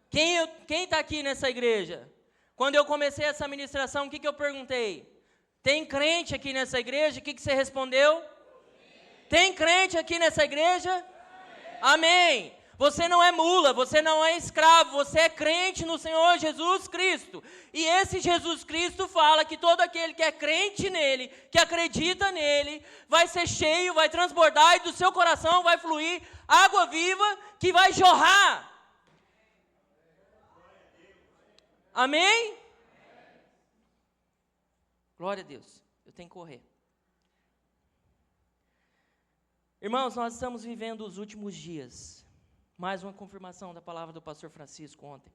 Quem está aqui nessa igreja? Quando eu comecei essa ministração, o que eu perguntei? Tem crente aqui nessa igreja? O que você respondeu? Tem crente aqui nessa igreja? Amém. Você não é mula, você não é escravo, você é crente no Senhor Jesus Cristo. E esse Jesus Cristo fala que todo aquele que é crente nele, que acredita nele, vai ser cheio, vai transbordar e do seu coração vai fluir água viva que vai jorrar. Amém? Glória a Deus. Eu tenho que correr. Irmãos, nós estamos vivendo os últimos dias. Mais uma confirmação da palavra do pastor Francisco ontem.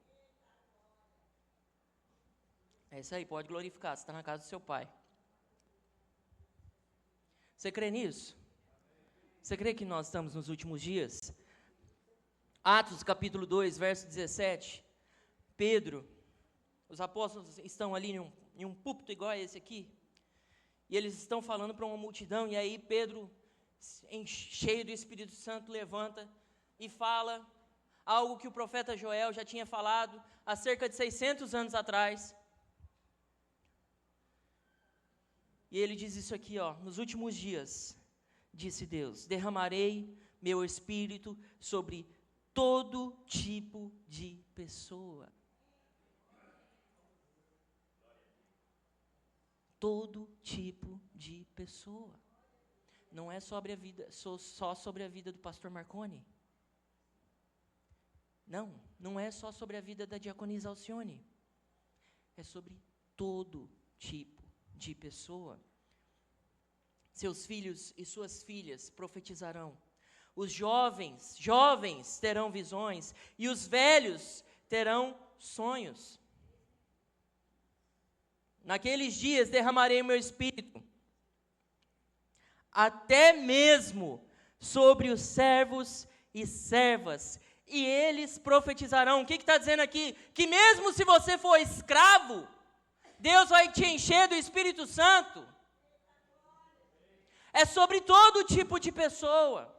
É isso aí, pode glorificar, você está na casa do seu pai. Você crê nisso? Você crê que nós estamos nos últimos dias? Atos capítulo 2, verso 17. Pedro, os apóstolos estão ali em um púlpito igual a esse aqui. E eles estão falando para uma multidão, e aí Pedro, cheio do Espírito Santo, levanta e fala algo que o profeta Joel já tinha falado há cerca de 600 anos atrás. E ele diz isso aqui, ó, nos últimos dias, disse Deus, derramarei meu espírito sobre todo tipo de pessoa. Todo tipo de pessoa. Não é sobre a vida, só sobre a vida do pastor Marconi. Não é só sobre a vida da diaconisa Alcione. É sobre todo tipo de pessoa. Seus filhos e suas filhas profetizarão. Os jovens terão visões e os velhos terão sonhos. Naqueles dias derramarei o meu espírito, até mesmo sobre os servos e servas, e eles profetizarão. O que está dizendo aqui? Que mesmo se você for escravo, Deus vai te encher do Espírito Santo. É sobre todo tipo de pessoa.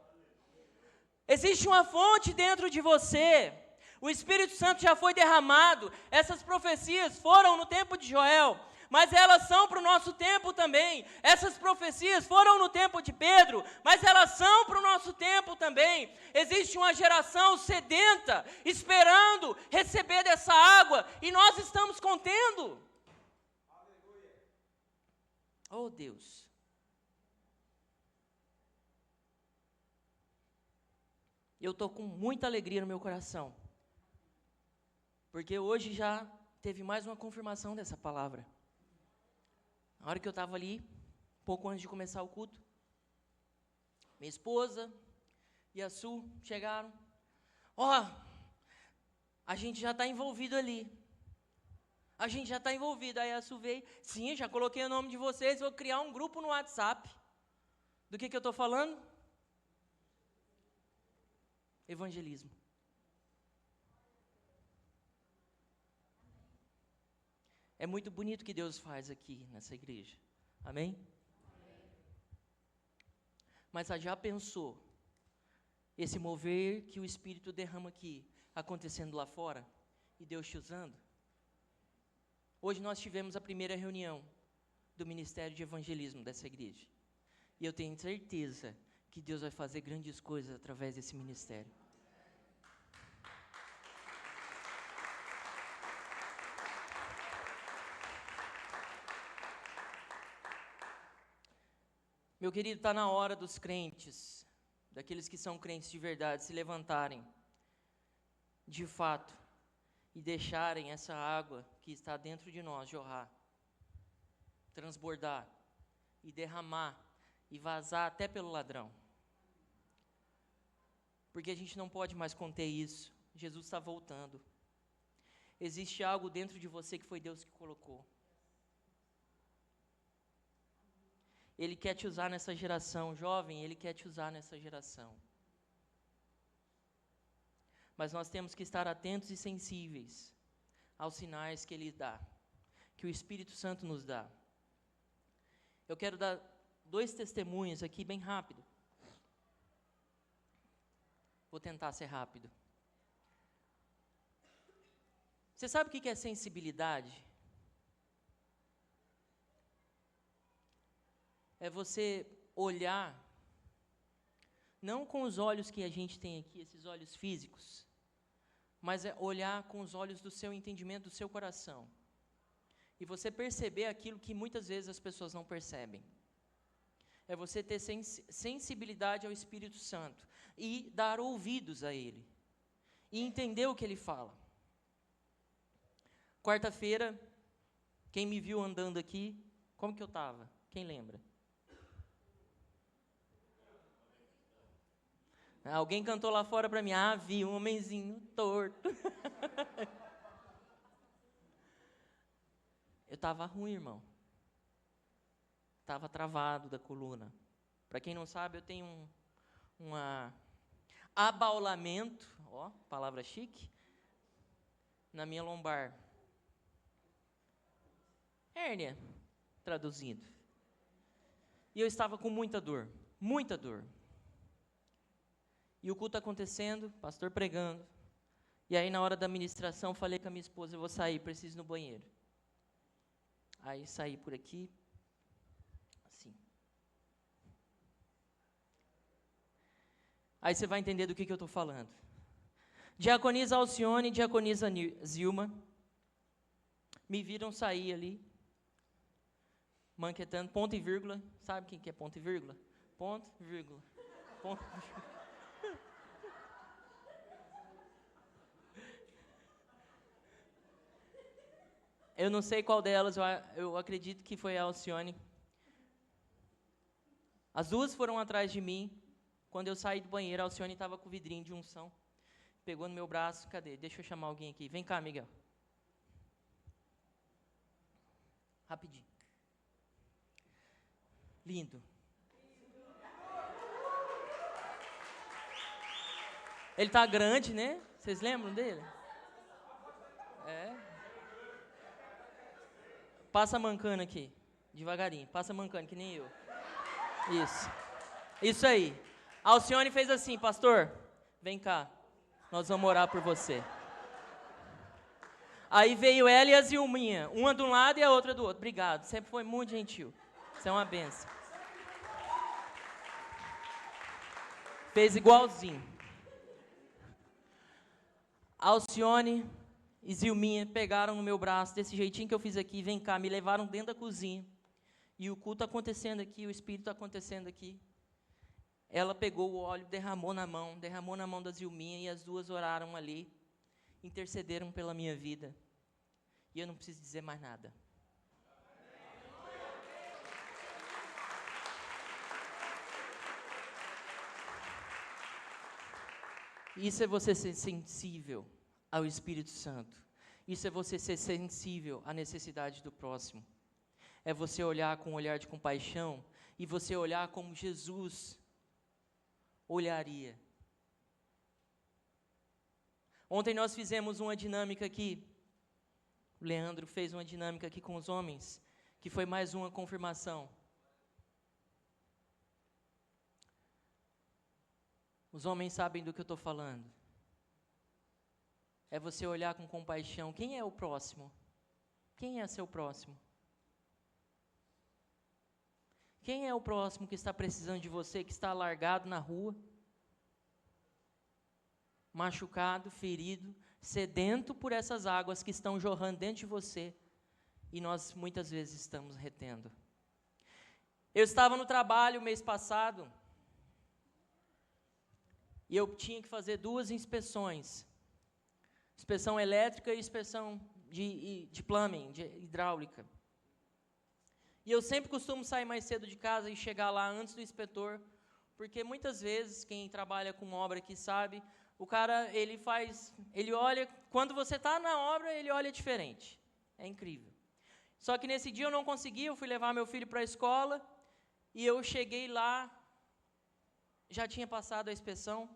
Existe uma fonte dentro de você. O Espírito Santo já foi derramado. Essas profecias foram no tempo de Joel, mas elas são para o nosso tempo também. Essas profecias foram no tempo de Pedro, mas elas são para o nosso tempo também. Existe uma geração sedenta, esperando receber dessa água, e nós estamos contendo. Oh Deus. Eu estou com muita alegria no meu coração, porque hoje já teve mais uma confirmação dessa palavra. Na hora que eu estava ali, pouco antes de começar o culto, Minha esposa e a Su chegaram. Ó, a gente já está envolvido ali. A gente já está envolvido. Aí a Su veio. Sim, já coloquei o nome de vocês. Vou criar um grupo no WhatsApp. Do que eu estou falando? Evangelismo. É muito bonito o que Deus faz aqui nessa igreja. Amém? Mas você já pensou esse mover que o Espírito derrama aqui, acontecendo lá fora, e Deus te usando? Hoje nós tivemos a primeira reunião do Ministério de Evangelismo dessa igreja. E eu tenho certeza que Deus vai fazer grandes coisas através desse ministério. Meu querido, está na hora dos crentes, daqueles que são crentes de verdade, se levantarem, de fato, e deixarem essa água que está dentro de nós jorrar, transbordar e derramar e vazar até pelo ladrão. Porque a gente não pode mais conter isso. Jesus está voltando. Existe algo dentro de você que foi Deus que colocou. Ele quer te usar nessa geração, jovem, Ele quer te usar nessa geração. Mas nós temos que estar atentos e sensíveis aos sinais que Ele dá, que o Espírito Santo nos dá. Eu quero dar 2 testemunhos aqui bem rápido. Vou tentar ser rápido. Você sabe o que é sensibilidade? É você olhar, não com os olhos que a gente tem aqui, esses olhos físicos, mas é olhar com os olhos do seu entendimento, do seu coração. E você perceber aquilo que muitas vezes as pessoas não percebem. É você ter sensibilidade ao Espírito Santo e dar ouvidos a Ele. E entender o que Ele fala. Quarta-feira, quem me viu andando aqui, como que eu estava? Quem lembra? Alguém cantou lá fora para mim, vi um homenzinho torto. Eu estava ruim, irmão. Estava travado da coluna. Para quem não sabe, eu tenho um abaulamento, palavra chique, na minha lombar. Hérnia, traduzindo. E eu estava com muita dor, muita dor. E o culto acontecendo, pastor pregando. E aí, na hora da ministração, falei com a minha esposa, eu vou sair, preciso ir no banheiro. Aí, saí por aqui, assim. Aí você vai entender do que eu estou falando. Diaconisa Alcione e diaconisa Zilma me viram sair ali, manquetando, ponto e vírgula. Sabe quem que é ponto e vírgula? Ponto, vírgula. Ponto, vírgula. Eu não sei qual delas, eu acredito que foi a Alcione. As duas foram atrás de mim. Quando eu saí do banheiro, a Alcione estava com o vidrinho de unção. Pegou no meu braço, cadê? Deixa eu chamar alguém aqui. Vem cá, Miguel. Rapidinho. Lindo. Ele tá grande, né? Vocês lembram dele? É. Passa mancando aqui, devagarinho. Passa mancando, que nem eu. Isso. Isso aí. A Alcione fez assim, pastor, vem cá, nós vamos orar por você. Aí veio ela e a Zilminha, uma de um lado e a outra do outro. Obrigado, sempre foi muito gentil. Isso é uma benção. Fez igualzinho. Alcione e Zilminha pegaram no meu braço, desse jeitinho que eu fiz aqui, vem cá, me levaram dentro da cozinha. E o culto acontecendo aqui, o Espírito acontecendo aqui. Ela pegou o óleo, derramou na mão da Zilminha, e as duas oraram ali, intercederam pela minha vida. E eu não preciso dizer mais nada. Isso é você ser sensível ao Espírito Santo. Isso é você ser sensível à necessidade do próximo. É você olhar com um olhar de compaixão e você olhar como Jesus olharia. Ontem nós fizemos uma dinâmica aqui. O Leandro fez uma dinâmica aqui com os homens, que foi mais uma confirmação. Os homens sabem do que eu estou falando. É você olhar com compaixão. Quem é o próximo? Quem é seu próximo? Quem é o próximo que está precisando de você, que está largado na rua? Machucado, ferido, sedento por essas águas que estão jorrando dentro de você, e nós muitas vezes estamos retendo. Eu estava no trabalho mês passado, e eu tinha que fazer 2 inspeções, inspeção elétrica e inspeção de plumbing, de hidráulica. E eu sempre costumo sair mais cedo de casa e chegar lá antes do inspetor, porque muitas vezes, quem trabalha com obra aqui sabe, o cara, ele olha, quando você está na obra, ele olha diferente. É incrível. Só que nesse dia eu não consegui, eu fui levar meu filho para a escola, e eu cheguei lá, já tinha passado a inspeção,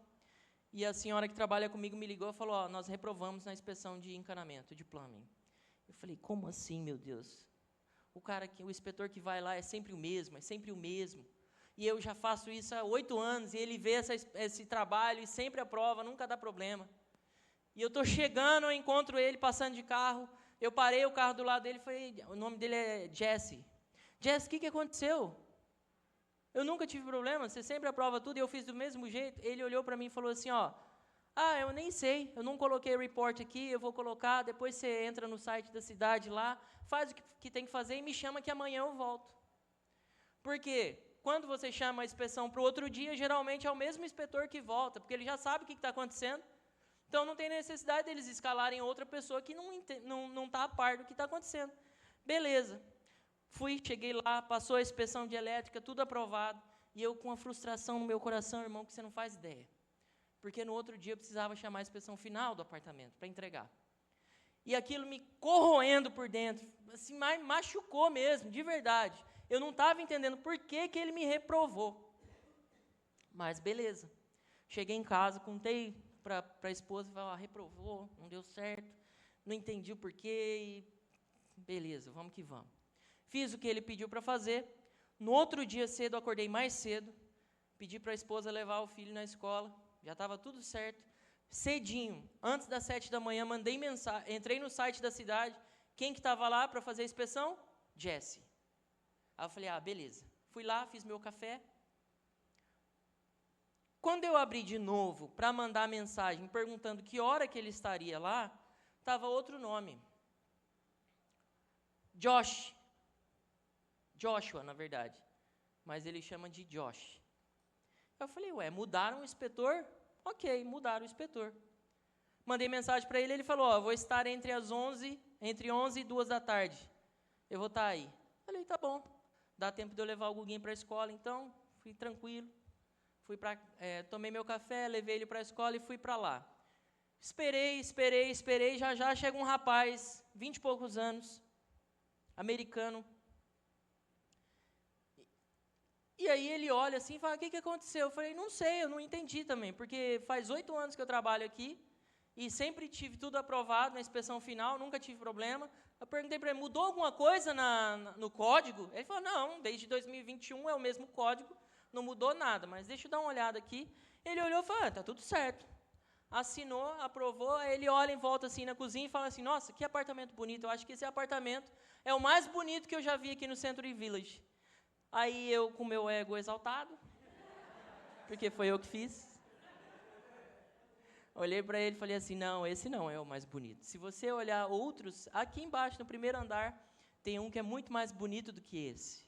e a senhora que trabalha comigo me ligou e falou, ó, nós reprovamos na inspeção de encanamento, de plumbing. Eu falei, como assim, meu Deus? O inspetor que vai lá é sempre o mesmo, E eu já faço isso há 8 anos, e ele vê esse trabalho e sempre aprova, nunca dá problema. E eu estou chegando, eu encontro ele passando de carro, eu parei o carro do lado dele e falei, o nome dele é Jesse. Jesse, o que aconteceu? Eu nunca tive problema, você sempre aprova tudo, e eu fiz do mesmo jeito. Ele olhou para mim e falou assim, ó, eu nem sei, eu não coloquei report aqui, eu vou colocar, depois você entra no site da cidade lá, faz o que tem que fazer e me chama que amanhã eu volto. Por quê? Quando você chama a inspeção para o outro dia, geralmente é o mesmo inspetor que volta, porque ele já sabe o que está acontecendo, então não tem necessidade deles escalarem outra pessoa que não está a par do que está acontecendo. Beleza. Cheguei lá, passou a inspeção de elétrica, tudo aprovado, e eu com uma frustração no meu coração, irmão, que você não faz ideia. Porque no outro dia eu precisava chamar a inspeção final do apartamento, para entregar. E aquilo me corroendo por dentro, assim, machucou mesmo, de verdade. Eu não estava entendendo por que ele me reprovou. Mas beleza. Cheguei em casa, contei para a esposa, falei, reprovou, não deu certo, não entendi o porquê, e beleza, vamos que vamos. Fiz o que ele pediu para fazer. No outro dia cedo, eu acordei mais cedo, pedi para a esposa levar o filho na escola, já estava tudo certo. Cedinho, antes das 7 da manhã, mandei mensagem, entrei no site da cidade, quem que estava lá para fazer a inspeção? Jesse. Aí eu falei, beleza. Fui lá, fiz meu café. Quando eu abri de novo para mandar mensagem perguntando que hora que ele estaria lá, estava outro nome. Joshua, na verdade. Mas ele chama de Josh. Eu falei, mudaram o inspetor? Ok, mudaram o inspetor. Mandei mensagem para ele, ele falou, vou estar entre 11 e 2 da tarde. Eu vou estar aí. Falei, tá bom. Dá tempo de eu levar o Guguinho para a escola, então, fui tranquilo. Tomei meu café, levei ele para a escola e fui para lá. Esperei, já chega um rapaz, 20 e poucos anos, americano. E aí ele olha assim e fala, o que aconteceu? Eu falei, não sei, eu não entendi também, porque faz 8 anos que eu trabalho aqui, e sempre tive tudo aprovado na inspeção final, nunca tive problema. Eu perguntei para ele, mudou alguma coisa no código? Ele falou, não, desde 2021 é o mesmo código, não mudou nada, mas deixa eu dar uma olhada aqui. Ele olhou e falou, tá tudo certo. Assinou, aprovou, aí ele olha em volta assim na cozinha e fala assim, nossa, que apartamento bonito, eu acho que esse apartamento é o mais bonito que eu já vi aqui no Century Village. Aí eu, com meu ego exaltado, porque foi eu que fiz, olhei para ele e falei assim, não, esse não é o mais bonito. Se você olhar outros, aqui embaixo, no primeiro andar, tem um que é muito mais bonito do que esse.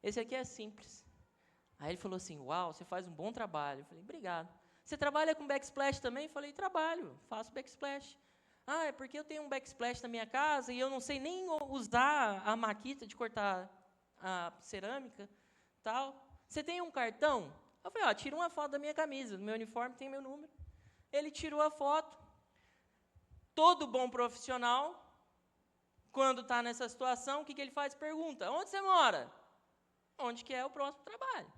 Esse aqui é simples. Aí ele falou assim, uau, você faz um bom trabalho. Eu falei, obrigado. Você trabalha com backsplash também? Eu falei, trabalho, faço backsplash. É porque eu tenho um backsplash na minha casa e eu não sei nem usar a maquita de cortar a cerâmica, tal. Você tem um cartão? Eu falei, tira uma foto da minha camisa, do meu uniforme tem meu número. Ele tirou a foto. Todo bom profissional, quando está nessa situação, o que ele faz? Pergunta, onde você mora? Onde que é o próximo trabalho?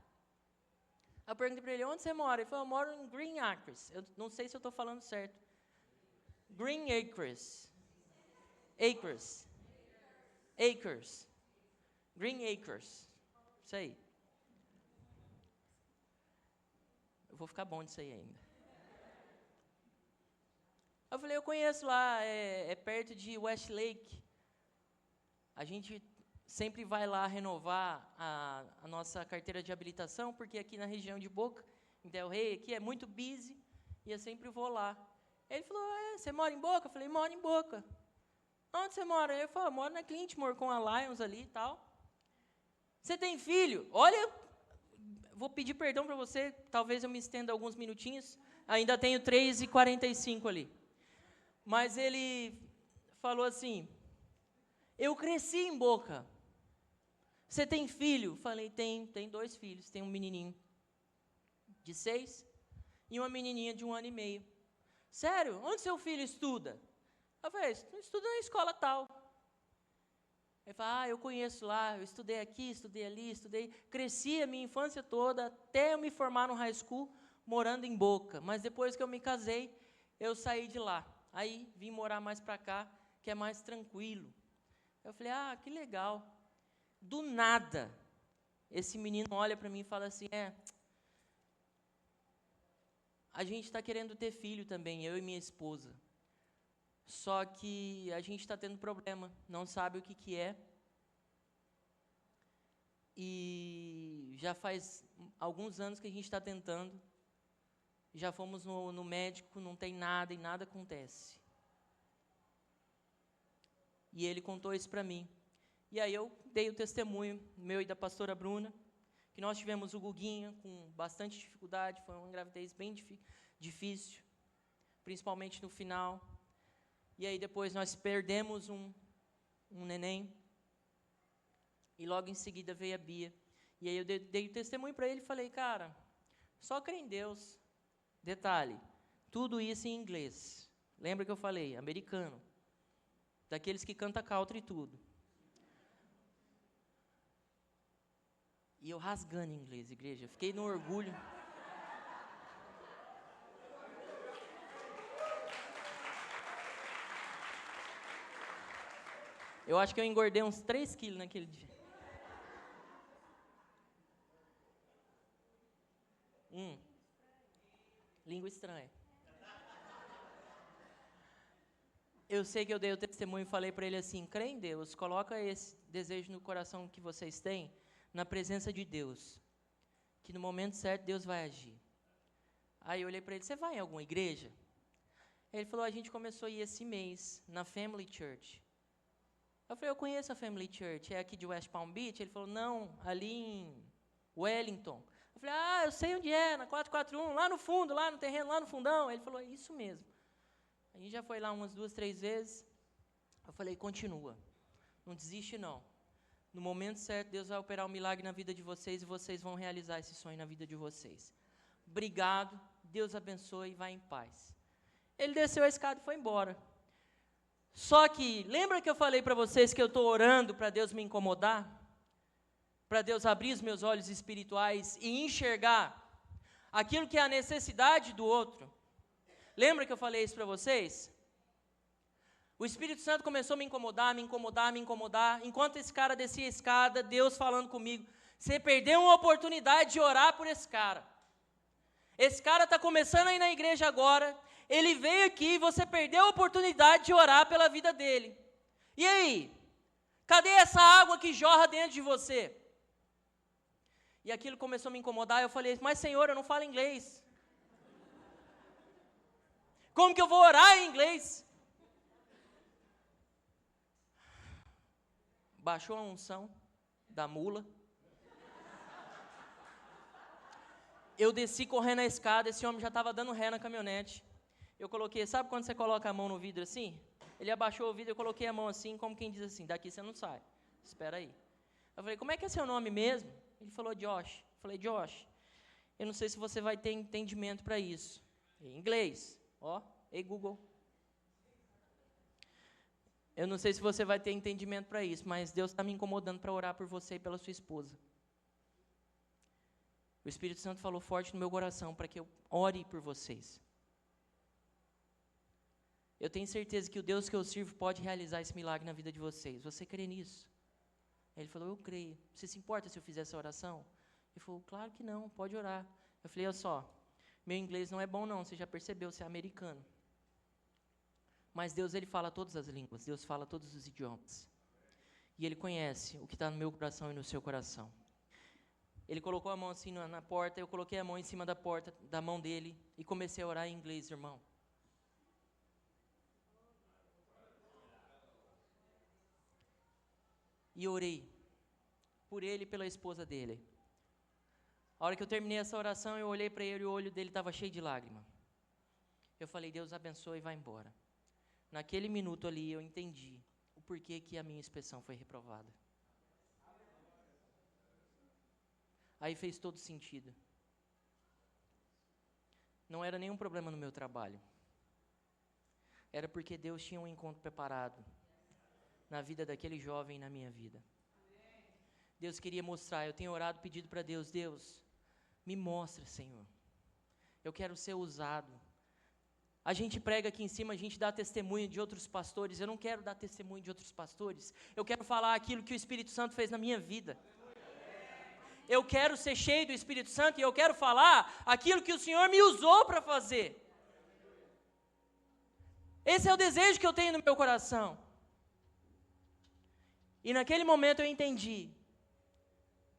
Eu perguntei para ele, onde você mora? Ele falou, eu moro em Green Acres. Eu não sei se eu estou falando certo. Green Acres. Acres. Acres. Green Acres. Isso aí. Eu vou ficar bom disso aí ainda. Eu falei, eu conheço lá, é perto de Westlake. A gente sempre vai lá renovar a nossa carteira de habilitação, porque aqui na região de Boca, em Del Rey, aqui é muito busy, e eu sempre vou lá. Ele falou, você mora em Boca? Eu falei, moro em Boca. Onde você mora? Ele falou, eu moro na Clintmore com a Lions ali e tal. Você tem filho? Olha, vou pedir perdão para você, talvez eu me estenda alguns minutinhos, ainda tenho 3h45 ali. Mas ele falou assim, eu cresci em Boca. Você tem filho? Falei, tem 2 filhos. Tem um menininho de 6 e uma menininha de 1 ano e meio. Sério? Onde seu filho estuda? Eu falei, estuda na escola tal. Ele falou, eu conheço lá, eu estudei aqui, estudei ali, cresci a minha infância toda, até eu me formar no high school, morando em Boca. Mas depois que eu me casei, eu saí de lá. Aí vim morar mais para cá, que é mais tranquilo. Eu falei, que legal. Do nada, esse menino olha para mim e fala assim, a gente está querendo ter filho também, eu e minha esposa. Só que a gente está tendo problema, não sabe o que é. E já faz alguns anos que a gente está tentando. Já fomos no médico, não tem nada e nada acontece. E ele contou isso para mim. E aí eu dei o testemunho, meu e da pastora Bruna, que nós tivemos o Guguinha com bastante dificuldade, foi uma gravidez bem difícil, principalmente no final. E aí depois nós perdemos um neném, e logo em seguida veio a Bia. E aí eu dei o testemunho para ele e falei, cara, só crê em Deus. Detalhe, tudo isso em inglês. Lembra que eu falei? Americano. Daqueles que canta country e tudo. E eu rasgando em inglês, igreja. Fiquei no orgulho. Eu acho que eu engordei uns 3 quilos naquele dia. Língua estranha. Eu sei que eu dei o testemunho e falei para ele assim, crê em Deus, coloca esse desejo no coração que vocês têm, na presença de Deus, que no momento certo Deus vai agir. Aí eu olhei para ele, você vai em alguma igreja? Ele falou, a gente começou a ir esse mês, na Family Church. Eu falei, eu conheço a Family Church, é aqui de West Palm Beach? Ele falou, não, ali em Wellington. Eu falei, eu sei onde é, na 441, lá no fundo, lá no terreno, lá no fundão. Ele falou, é isso mesmo. A gente já foi lá umas 2, 3 vezes. Eu falei, continua, não desiste não. No momento certo, Deus vai operar um milagre na vida de vocês e vocês vão realizar esse sonho na vida de vocês. Obrigado, Deus abençoe e vá em paz. Ele desceu a escada e foi embora. Só que, lembra que eu falei para vocês que eu estou orando para Deus me incomodar? Para Deus abrir os meus olhos espirituais e enxergar aquilo que é a necessidade do outro? Lembra que eu falei isso para vocês? O Espírito Santo começou a me incomodar. Enquanto esse cara descia a escada, Deus falando comigo, você perdeu uma oportunidade de orar por esse cara. Esse cara está começando a ir na igreja agora, ele veio aqui e você perdeu a oportunidade de orar pela vida dele. E aí? Cadê essa água que jorra dentro de você? E aquilo começou a me incomodar, eu falei, mas Senhor, eu não falo inglês. Como que eu vou orar em inglês? Baixou a unção da mula. Eu desci correndo a escada, esse homem já estava dando ré na caminhonete. Eu coloquei, sabe quando você coloca a mão no vidro assim? Ele abaixou o vidro, eu coloquei a mão assim, como quem diz assim, daqui você não sai, espera aí. Eu falei, como é que é seu nome mesmo? Ele falou, Josh. Eu falei, Josh, eu não sei se você vai ter entendimento para isso. Em inglês. Ó, ei Google. Eu não sei se você vai ter entendimento para isso, mas Deus está me incomodando para orar por você e pela sua esposa. O Espírito Santo falou forte no meu coração para que eu ore por vocês. Eu tenho certeza que o Deus que eu sirvo pode realizar esse milagre na vida de vocês. Você crê nisso? Ele falou, eu creio. Você se importa se eu fizer essa oração? Ele falou, claro que não, pode orar. Eu falei, olha só, meu inglês não é bom não, você já percebeu, você é americano. Mas Deus, Ele fala todas as línguas, Deus fala todos os idiomas. E Ele conhece o que está no meu coração e no seu coração. Ele colocou a mão assim na porta, eu coloquei a mão em cima da porta, da mão dele, e comecei a orar em inglês, irmão. E orei por ele e pela esposa dele. A hora que eu terminei essa oração, eu olhei para ele e o olho dele estava cheio de lágrima. Eu falei, Deus abençoe e vai embora. Naquele minuto ali, eu entendi o porquê que a minha inspeção foi reprovada. Aí fez todo sentido. Não era nenhum problema no meu trabalho. Era porque Deus tinha um encontro preparado na vida daquele jovem e na minha vida. Deus queria mostrar, eu tenho orado, pedido para Deus, Deus, me mostra, Senhor. Eu quero ser usado. A gente prega aqui em cima, a gente dá testemunho de outros pastores. Eu não quero dar testemunho de outros pastores. Eu quero falar aquilo que o Espírito Santo fez na minha vida. Eu quero ser cheio do Espírito Santo e eu quero falar aquilo que o Senhor me usou para fazer. Esse é o desejo que eu tenho no meu coração. E naquele momento eu entendi.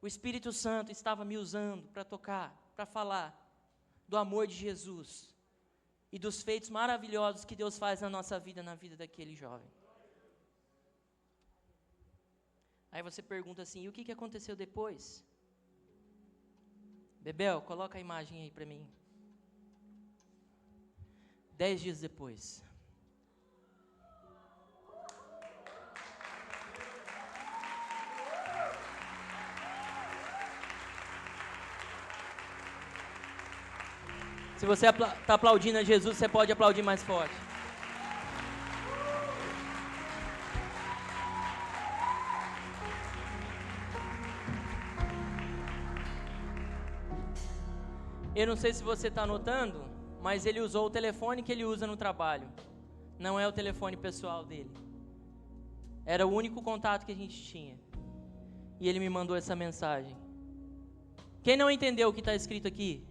O Espírito Santo estava me usando para tocar, para falar do amor de Jesus e dos feitos maravilhosos que Deus faz na nossa vida, na vida daquele jovem. Aí você pergunta assim, e o que aconteceu depois? Bebel, coloca a imagem aí para mim. 10 dias depois. Se você está aplaudindo a Jesus, você pode aplaudir mais forte. Eu não sei se você está notando, mas ele usou o telefone que ele usa no trabalho. Não é o telefone pessoal dele. Era o único contato que a gente tinha. E ele me mandou essa mensagem. Quem não entendeu o que está escrito aqui?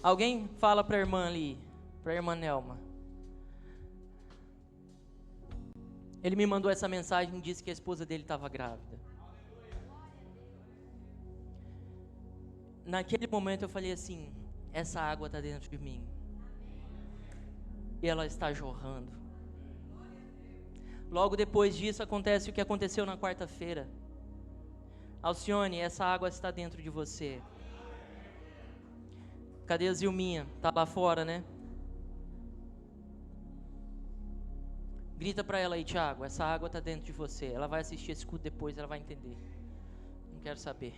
Alguém fala para a irmã ali, para a irmã Nelma. Ele me mandou essa mensagem e disse que a esposa dele estava grávida. Naquele momento eu falei assim, essa água está dentro de mim. E ela está jorrando. Logo depois disso acontece o que aconteceu na quarta-feira. Alcione, essa água está dentro de você. Cadê a Zilminha? Tá lá fora, né? Grita para ela aí, Thiago, essa água está dentro de você. Ela vai assistir esse culto depois, ela vai entender. Não quero saber.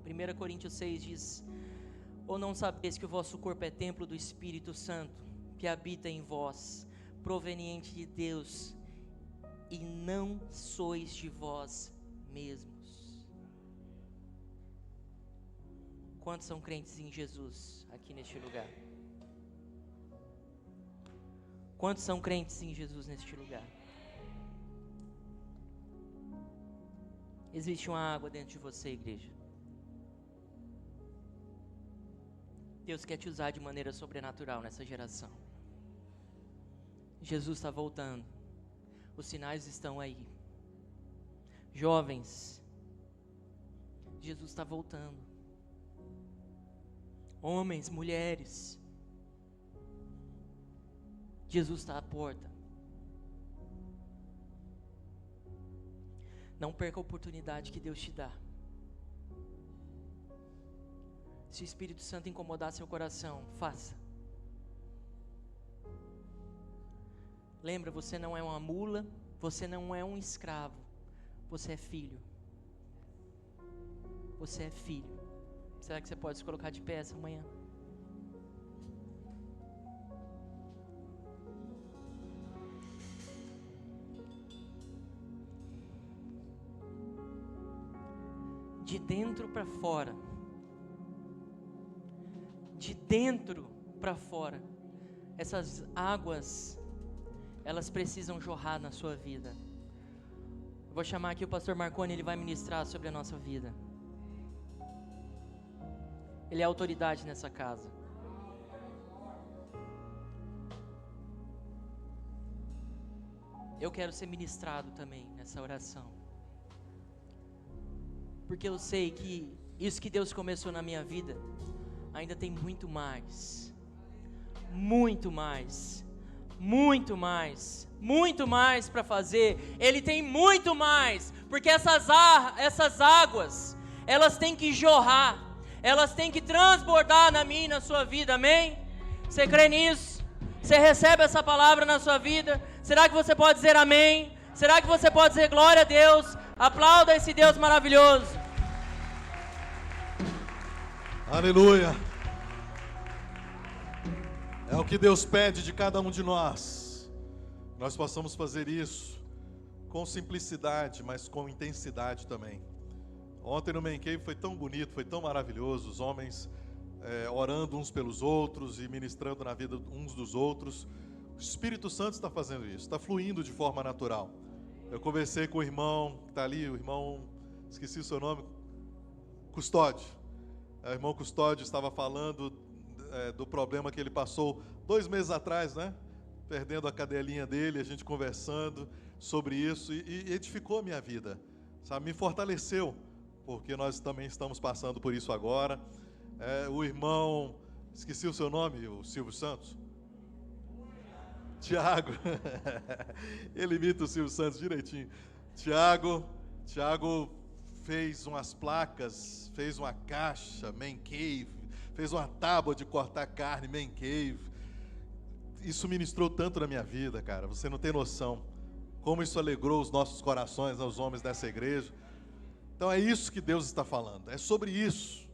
Primeira Coríntios 6 diz: ou não sabeis que o vosso corpo é templo do Espírito Santo, que habita em vós, proveniente de Deus, e não sois de vós mesmos. Quantos são crentes em Jesus aqui neste lugar? Quantos são crentes em Jesus neste lugar? Existe uma água dentro de você, igreja. Deus quer te usar de maneira sobrenatural nessa geração. Jesus está voltando. Os sinais estão aí. Jovens, Jesus está voltando. Homens, mulheres, Jesus está à porta. Não perca a oportunidade que Deus te dá. Se o Espírito Santo incomodar seu coração, faça. Lembra, você não é uma mula, Você não é um escravo, você é filho. Você é filho. Será que você pode se colocar de pé essa manhã? De dentro para fora. De dentro para fora. Essas águas, elas precisam jorrar na sua vida. Eu vou chamar aqui o pastor Marconi, ele vai ministrar sobre a nossa vida. Ele é autoridade nessa casa. Eu quero ser ministrado também nessa oração. Porque eu sei que isso que Deus começou na minha vida, ainda tem muito mais. Muito mais. Muito mais. Muito mais para fazer. Ele tem muito mais. Porque essas águas, elas têm que jorrar. Elas têm que transbordar na minha e na sua vida, amém? Você crê nisso? Você recebe essa palavra na sua vida? Será que você pode dizer amém? Será que você pode dizer glória a Deus? Aplauda esse Deus maravilhoso. Aleluia. É o que Deus pede de cada um de nós. Nós possamos fazer isso com simplicidade, mas com intensidade também. Ontem no Man Cave foi tão bonito, foi tão maravilhoso, os homens orando uns pelos outros e ministrando na vida uns dos outros. O Espírito Santo está fazendo isso, está fluindo de forma natural. Eu conversei com o irmão que está ali, o irmão, esqueci o seu nome, Custódio. O irmão Custódio estava falando do problema que ele passou 2 meses atrás, né? Perdendo a cadelinha dele, a gente conversando sobre isso e edificou a minha vida, sabe? Me fortaleceu. Porque nós também estamos passando por isso agora. O irmão, esqueci o seu nome, o Silvio Santos? Tiago, ele imita o Silvio Santos direitinho. Tiago fez umas placas, fez uma caixa, Man Cave, fez uma tábua de cortar carne, Man Cave. Isso ministrou tanto na minha vida, cara, você não tem noção. Como isso alegrou os nossos corações, os homens dessa igreja. Então é isso que Deus está falando, é sobre isso,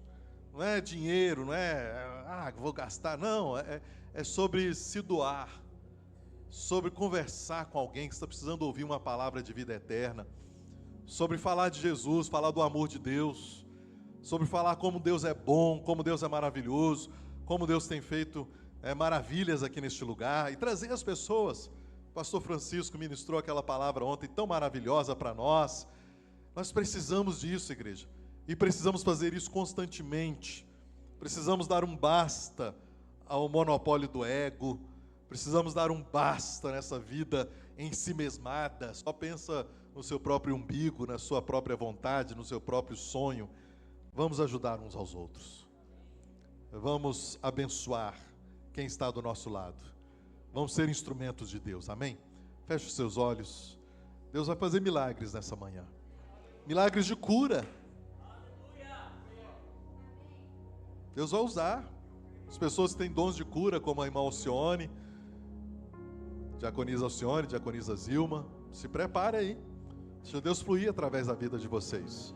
não é dinheiro, não é, vou gastar, não, é sobre se doar, sobre conversar com alguém que está precisando ouvir uma palavra de vida eterna, sobre falar de Jesus, falar do amor de Deus, sobre falar como Deus é bom, como Deus é maravilhoso, como Deus tem feito maravilhas aqui neste lugar, e trazer as pessoas. O pastor Francisco ministrou aquela palavra ontem tão maravilhosa para nós. Nós precisamos disso, igreja, e precisamos fazer isso constantemente. Precisamos dar um basta ao monopólio do ego, precisamos dar um basta nessa vida ensimesmada, só pensa no seu próprio umbigo, na sua própria vontade, no seu próprio sonho. Vamos ajudar uns aos outros, vamos abençoar quem está do nosso lado, vamos ser instrumentos de Deus, amém? Feche os seus olhos, Deus vai fazer milagres nessa manhã. Milagres de cura. Deus vai usar. As pessoas que têm dons de cura, como a irmã Alcione, diaconisa Alcione, diaconisa Zilma, se prepare aí. Deixa Deus fluir através da vida de vocês.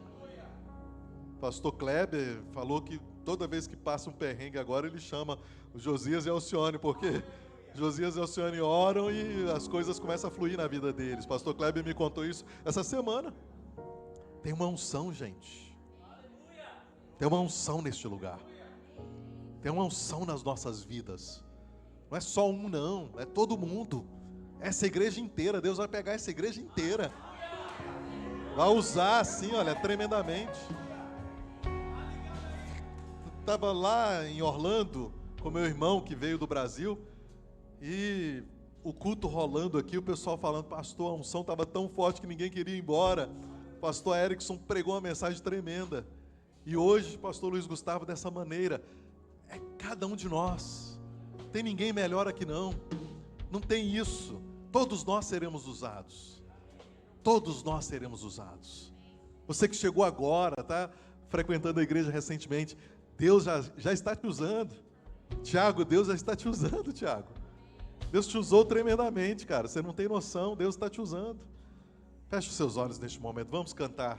Pastor Kleber falou que toda vez que passa um perrengue agora, ele chama o Josias e a Alcione, porque Josias e a Alcione oram e as coisas começam a fluir na vida deles. Pastor Kleber me contou isso essa semana. Tem uma unção, gente. Tem uma unção neste lugar. Tem uma unção nas nossas vidas. Não é só um, não. É todo mundo. Essa igreja inteira. Deus vai pegar essa igreja inteira. Vai usar assim, olha, tremendamente. Estava lá em Orlando com meu irmão que veio do Brasil. E o culto rolando aqui, o pessoal falando, pastor, a unção estava tão forte que ninguém queria ir embora. Pastor Erickson pregou uma mensagem tremenda. E hoje, pastor Luiz Gustavo, dessa maneira, é cada um de nós. Não tem ninguém melhor aqui não. Não tem isso. Todos nós seremos usados. Todos nós seremos usados. Você que chegou agora, está frequentando a igreja recentemente, Deus já está te usando. Tiago, Deus já está te usando, Tiago. Deus te usou tremendamente, cara. Você não tem noção, Deus está te usando. Feche os seus olhos neste momento. Vamos cantar.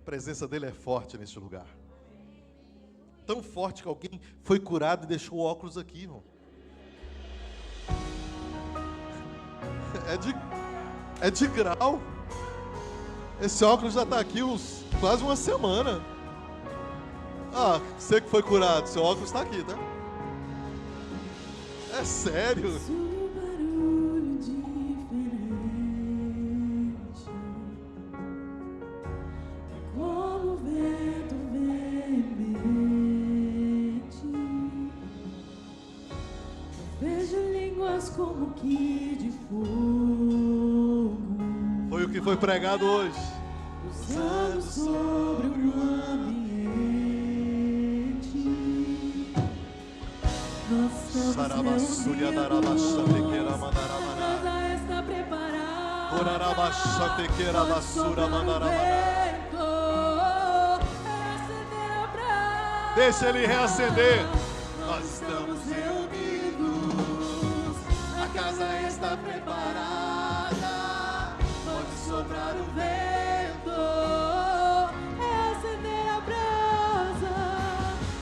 A presença dele é forte neste lugar. Tão forte que alguém foi curado e deixou o óculos aqui, irmão. É de grau. Esse óculos já está aqui quase uma semana. Ah, você que foi curado, seu óculos está aqui, tá? É sério. Um barulho diferente, como o vento veemente. Eu vejo línguas como que de fogo, Foi o que foi pregado hoje. usando sobre o ambiente. Nós estamos Sarabassuria reunidos, darabashantequeira a mandaramaná. casa está preparada. Orarabashantequeira bassura mandaramaná. Deixa ele reacender. Nós estamos reunidos. A casa está preparada. Pode soprar o vento. Reacender a brasa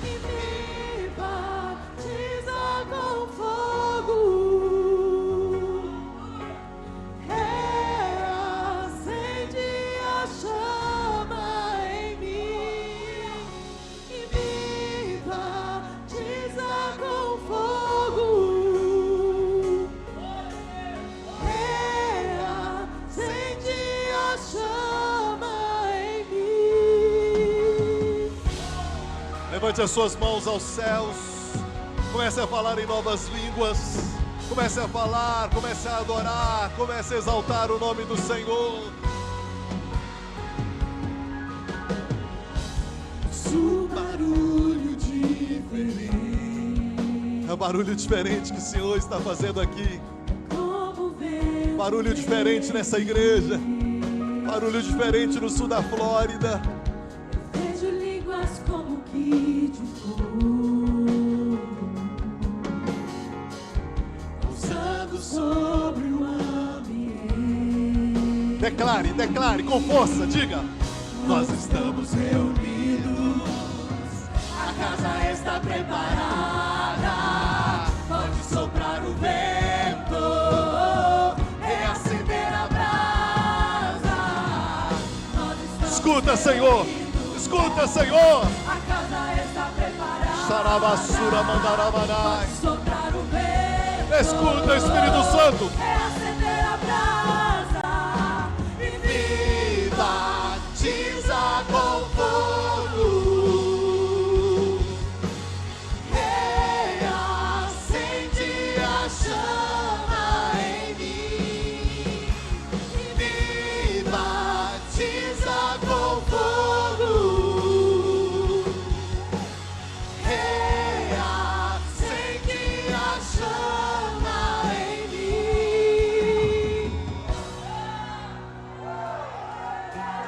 e me batiza com fogo. Reacende a chama em mim e me batiza com fogo. Reacende a chama em mim. Levante as suas mãos aos céus. Comece a falar em novas línguas. Comece a falar, comece a adorar, comece a exaltar o nome do Senhor. Um barulho diferente, É um barulho diferente que o Senhor está fazendo aqui. como vento Barulho diferente nessa igreja. Barulho diferente no sul da Flórida. vejo línguas como que de fogo, pousando sobre o ambiente. Declare com força, diga. Nós estamos reunidos. A casa está preparada, pode soprar o vento, reacender a brasa. Nós estamos Escuta, Senhor. Escuta, Senhor. A casa está preparada, Sarabassura mandaramanai. pode soprar o vento. Escuta, Espírito Santo. Reacender a brasa e me Batiza com fogo. reacende a chama em mim e me Batiza com fogo. Reacende a chama em mim.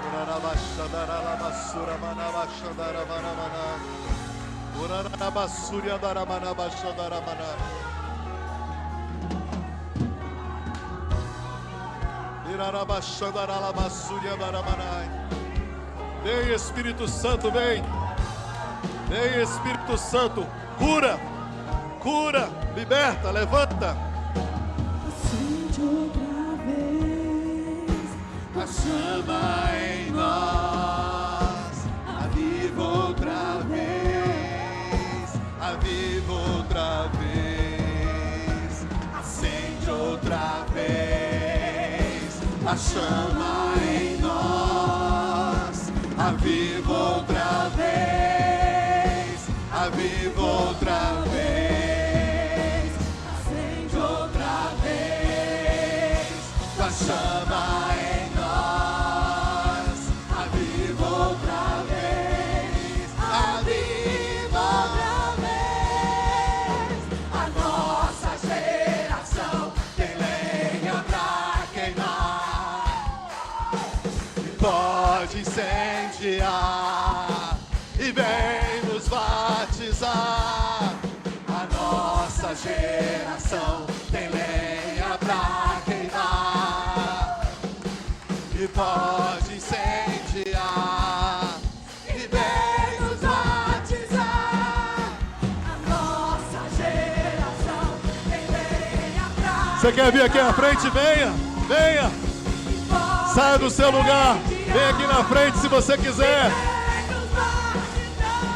Urarabashadaralabassura manabashandaramanamana. Urarabassuria daramanabashandaramana. Irarabashandaralabassuria daramanai. Vem, Espírito Santo, vem. Vem, Espírito Santo. Cura, cura, liberta, levanta. Acende outra vez A chama em nós, aviva outra vez, aviva outra vez, acende outra vez, a chama em nós, aviva outra vez, aviva outra vez, acende outra vez, a chama em nós, aviva outra vez, aviva outra vez. A nossa geração tem lenha pra queimar e pode incendiar e vem nos batizar. A nossa geração tem lenha pra queimar e pode incendiar e vem nos batizar. A nossa geração tem lenha pra Você quer vir aqui na frente? Venha, venha. Saia do seu lugar, vem aqui na frente se você quiser. nos batizar.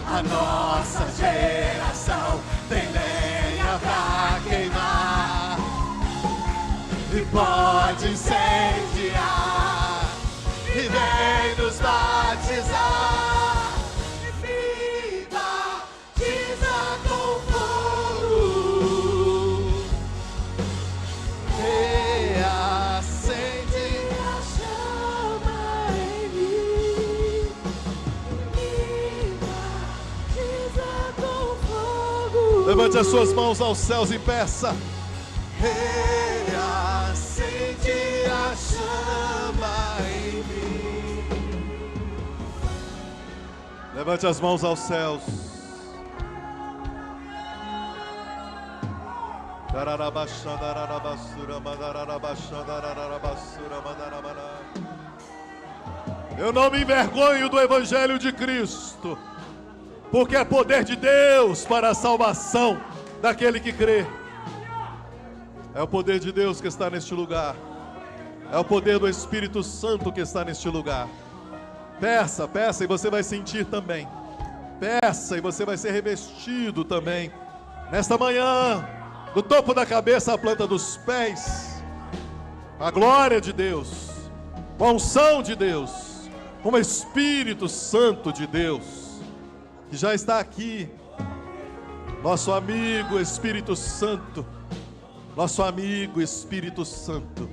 A nossa geração tem lenha pra queimar e pode incendiar e vem nos batizar. Me batiza com fogo. Reacende A chama em mim. Me batiza com fogo. Levante as suas mãos aos céus e peça. Reacende a chama em mim. Levante as mãos aos céus. Eu não me envergonho do Evangelho de Cristo, porque é poder de Deus para a salvação daquele que crê. É o poder de Deus que está neste lugar. É o poder do Espírito Santo que está neste lugar. Peça, peça e você vai sentir também. Peça e você vai ser revestido também. Nesta manhã, do topo da cabeça à planta dos pés, a glória de Deus, com a unção de Deus, com o Espírito Santo de Deus, que já está aqui. Nosso amigo Espírito Santo. Nosso amigo Espírito Santo.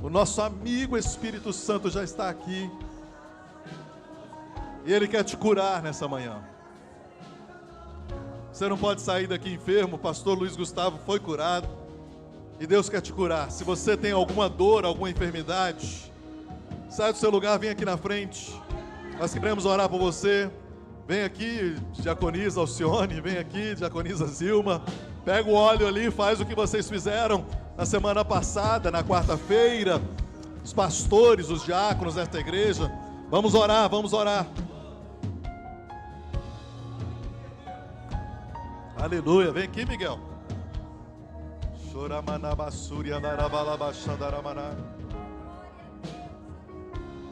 O nosso amigo Espírito Santo já está aqui. E Ele quer te curar nessa manhã. Você não pode sair daqui enfermo. O pastor Luiz Gustavo foi curado. E Deus quer te curar. Se você tem alguma dor, alguma enfermidade, sai do seu lugar, vem aqui na frente. Nós queremos orar por você. Vem aqui, diaconisa Alcione. Vem aqui, diaconisa Zilma. Pega o óleo ali, faz o que vocês fizeram na semana passada, na quarta-feira. Os pastores, os diáconos desta igreja. Vamos orar, vamos orar. Aleluia. Vem aqui, Miguel.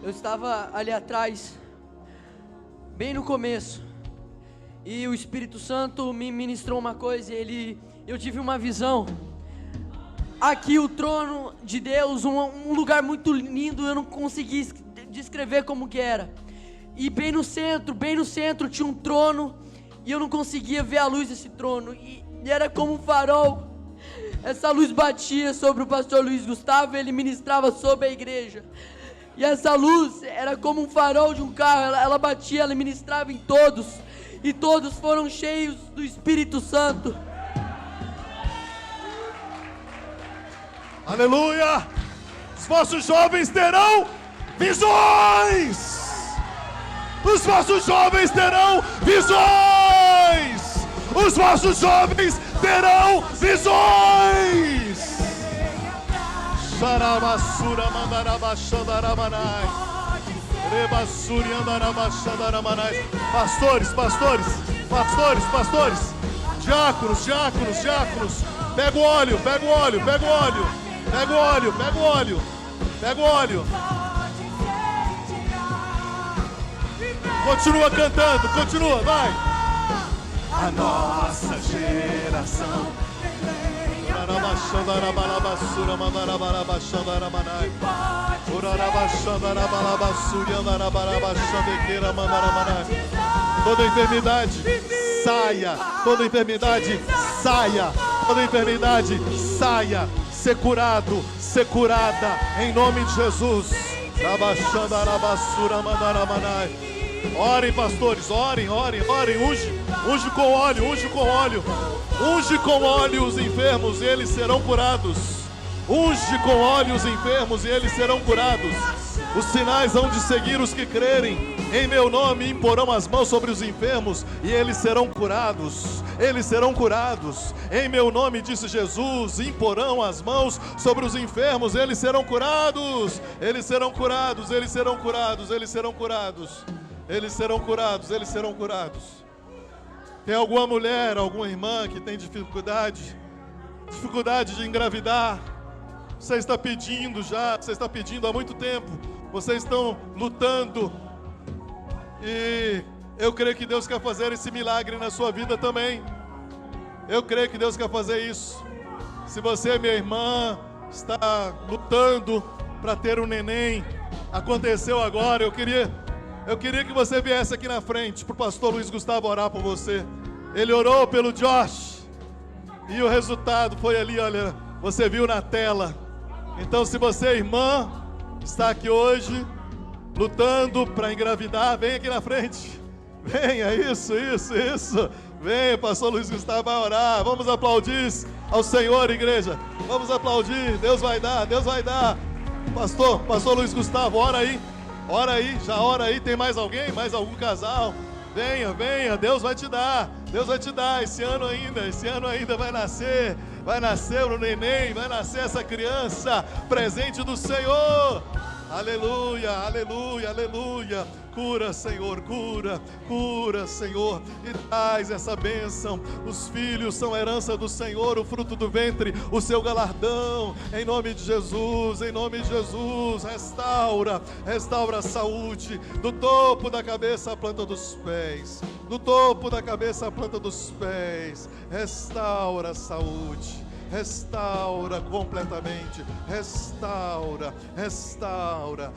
Eu estava ali atrás, bem no começo, e o Espírito Santo me ministrou uma coisa. Eu tive uma visão. Aqui o trono de Deus, um lugar muito lindo, eu não consegui descrever como que era. E bem no centro tinha um trono, e eu não conseguia ver a luz desse trono. E era como um farol. Essa luz batia sobre o pastor Luiz Gustavo, ele ministrava sobre a igreja. E essa luz era como um farol de um carro, ela batia, ela ministrava em todos. E todos foram cheios do Espírito Santo. Aleluia! Os vossos jovens terão visões! Os vossos jovens terão visões! Os vossos jovens terão visões! Xaramassura mandarabachandaramanai. Rebassuri andarabachandaramanai. Pastores, pastores, pastores, pastores. Diáconos, diáconos, diáconos. Pega o óleo, pega o óleo, pega o óleo. Pega o óleo, pega o óleo. Pega o óleo. Continua cantando, continua, vai. A nossa geração. Toda enfermidade saia, toda enfermidade saia, toda enfermidade saia. Ser curado, ser curada, em nome de Jesus. Orem, pastores, orem, orem, orem, unge com óleo, unge com óleo. Unge com óleo os enfermos e eles serão curados. Unge com óleo os enfermos e eles serão curados. Os sinais hão de seguir os que crerem. Em meu nome imporão as mãos sobre os enfermos e eles serão curados. Eles serão curados. Em meu nome, disse Jesus, imporão as mãos sobre os enfermos, eles serão curados. Eles serão curados, eles serão curados, eles serão curados. Eles serão curados, eles serão curados. Tem alguma mulher, alguma irmã que tem dificuldade de engravidar? Você está pedindo já, você está pedindo há muito tempo. Vocês estão lutando. E eu creio que Deus quer fazer esse milagre na sua vida também. Eu creio que Deus quer fazer isso. Se você, minha irmã, está lutando para ter um neném, aconteceu agora, eu queria que você viesse aqui na frente para o pastor Luiz Gustavo orar por você. Ele orou pelo Josh e o resultado foi ali, olha, você viu na tela. Então, se você, irmã, está aqui hoje lutando para engravidar, vem aqui na frente. Venha, isso. Venha, pastor Luiz Gustavo vai orar. Vamos aplaudir ao Senhor, igreja. Vamos aplaudir. Deus vai dar. Pastor Luiz Gustavo, ora aí, já ora aí. Tem mais alguém? Mais algum casal? Venha, Deus vai te dar. Esse ano ainda vai nascer o neném, vai nascer essa criança, presente do Senhor. Aleluia. Cura, Senhor, cura, Senhor, e traz essa bênção. Os filhos são herança do Senhor, o fruto do ventre, o seu galardão. Em nome de Jesus, restaura a saúde, do topo da cabeça à planta dos pés, restaura a saúde. Restaura completamente, restaura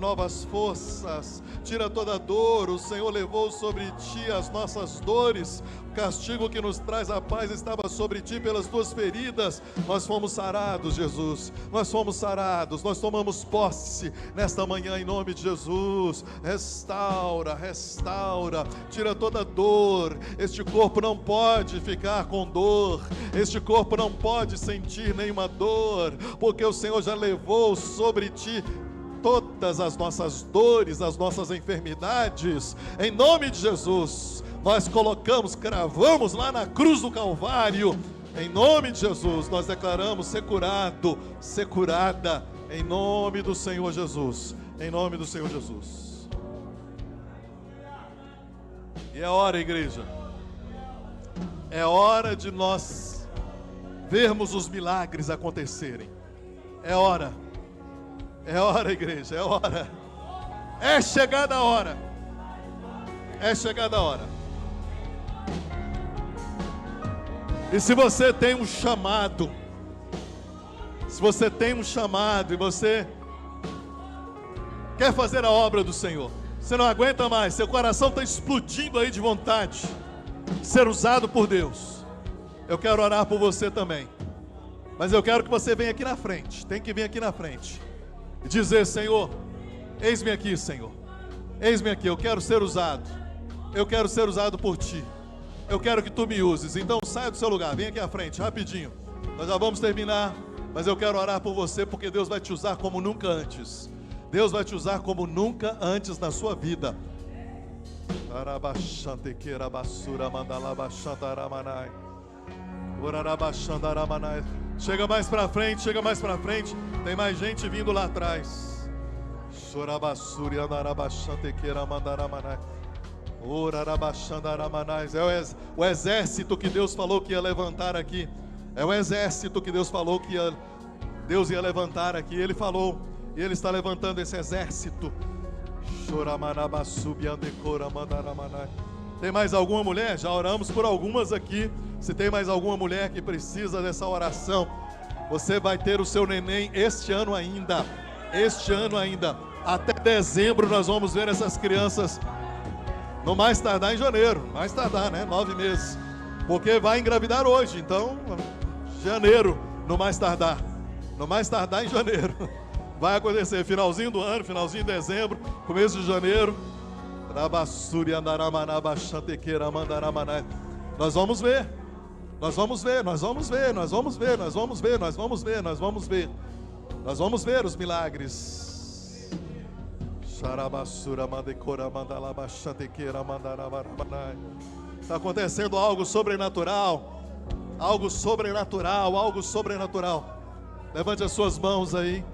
novas forças, tira toda dor. O Senhor levou sobre ti as nossas dores, o castigo que nos traz a paz estava sobre ti, pelas tuas feridas nós fomos sarados, Jesus, nós tomamos posse nesta manhã em nome de Jesus. Restaura, tira toda dor. Este corpo não pode ficar com dor, este corpo não pode sentir nenhuma dor, porque o Senhor já levou sobre ti todas as nossas dores, as nossas enfermidades. Em nome de Jesus, nós cravamos lá na cruz do Calvário. Em nome de Jesus, nós declaramos ser curado, ser curada, em nome do Senhor Jesus. E é hora, igreja, é hora de nós vermos os milagres acontecerem. É hora, igreja, é chegada a hora. E se você tem um chamado, e você quer fazer a obra do Senhor, você não aguenta mais, seu coração está explodindo aí de vontade de ser usado por Deus, eu quero orar por você também. Mas eu quero que você venha aqui na frente. Tem que vir aqui na frente e dizer: Senhor, eis-me aqui, Senhor. Eis-me aqui, eu quero ser usado. Eu quero ser usado por Ti. Eu quero que Tu me uses. Então saia do seu lugar, vem aqui à frente, rapidinho. Nós já vamos terminar, mas eu quero orar por você, porque Deus vai te usar como nunca antes. Deus vai te usar como nunca antes na sua vida. Chega mais para frente, tem mais gente vindo lá atrás. É o exército que Deus falou que ia levantar aqui. Deus ia levantar aqui. Ele falou, e Ele está levantando esse exército. Tem mais alguma mulher? Já oramos por algumas aqui. Se tem mais alguma mulher que precisa dessa oração, você vai ter o seu neném este ano ainda. Até dezembro nós vamos ver essas crianças, no mais tardar em janeiro. Mais tardar, né? 9 meses. Porque vai engravidar hoje, então janeiro, no mais tardar em janeiro. Vai acontecer finalzinho do ano, finalzinho de dezembro, começo de janeiro. Nós vamos ver os milagres. Está acontecendo algo sobrenatural. Algo sobrenatural, algo sobrenatural. Levante as suas mãos aí.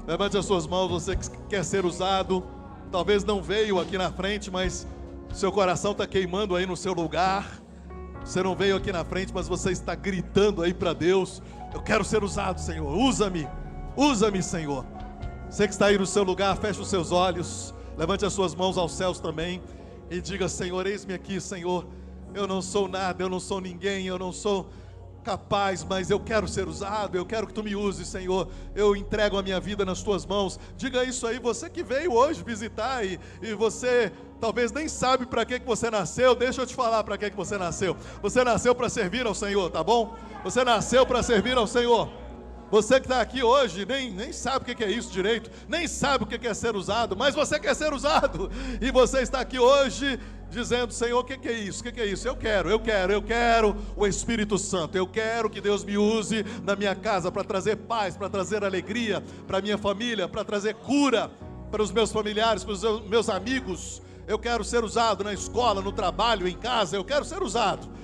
Levante as suas mãos, você que quer ser usado. Talvez não veio aqui na frente, mas seu coração está queimando aí no seu lugar. Você não veio aqui na frente, mas você está gritando aí para Deus: eu quero ser usado, Senhor, usa-me, usa-me, Senhor. Você que está aí no seu lugar, feche os seus olhos, levante as suas mãos aos céus também e diga: Senhor, eis-me aqui, Senhor. Eu não sou nada, eu não sou ninguém, eu não sou capaz, mas eu quero ser usado, eu quero que tu me uses, Senhor. Eu entrego a minha vida nas tuas mãos. Diga isso aí, você que veio hoje visitar e você talvez nem sabe para que você nasceu. Deixa eu te falar para que você nasceu. Você nasceu para servir ao Senhor, tá bom? Você nasceu para servir ao Senhor. Você que está aqui hoje nem sabe o que é isso direito, nem sabe o que é ser usado, mas você quer ser usado, e você está aqui hoje dizendo: Senhor, o que é isso? O que é isso? Eu quero o Espírito Santo. Eu quero que Deus me use na minha casa para trazer paz, para trazer alegria para a minha família, para trazer cura para os meus familiares, para os meus amigos. Eu quero ser usado na escola, no trabalho, em casa. Eu quero ser usado.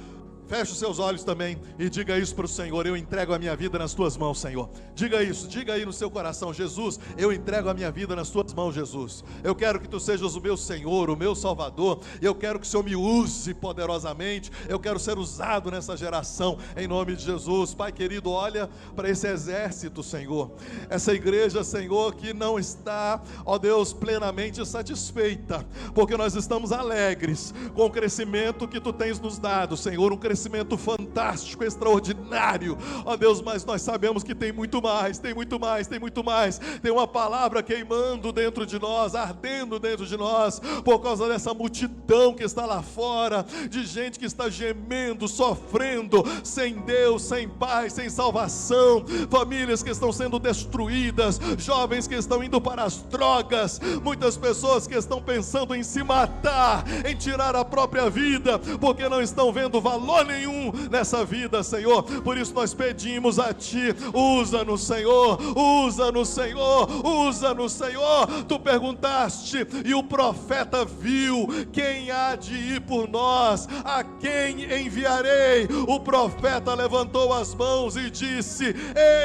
Feche os seus olhos também e diga isso para o Senhor: eu entrego a minha vida nas tuas mãos, Senhor. Diga isso, diga aí no seu coração: Jesus, eu entrego a minha vida nas tuas mãos, Jesus. Eu quero que tu sejas o meu Senhor, o meu Salvador. Eu quero que o Senhor me use poderosamente. Eu quero ser usado nessa geração, em nome de Jesus. Pai querido, olha para esse exército, Senhor. Essa igreja, Senhor, que não está, ó Deus, plenamente satisfeita, porque nós estamos alegres com o crescimento que tu tens nos dado, Senhor. Um crescimento fantástico, extraordinário, ó Deus, mas nós sabemos que tem muito mais, tem muito mais, tem muito mais. Tem uma palavra queimando dentro de nós, ardendo dentro de nós, por causa dessa multidão que está lá fora, de gente que está gemendo, sofrendo, sem Deus, sem paz, sem salvação, famílias que estão sendo destruídas, jovens que estão indo para as drogas, muitas pessoas que estão pensando em se matar, em tirar a própria vida, porque não estão vendo valor nenhum nessa vida, Senhor. Por isso nós pedimos a Ti: usa-nos, Senhor, usa-nos, Senhor, usa-nos, Senhor. Tu perguntaste e o profeta viu: quem há de ir por nós? A quem enviarei? O profeta levantou as mãos e disse: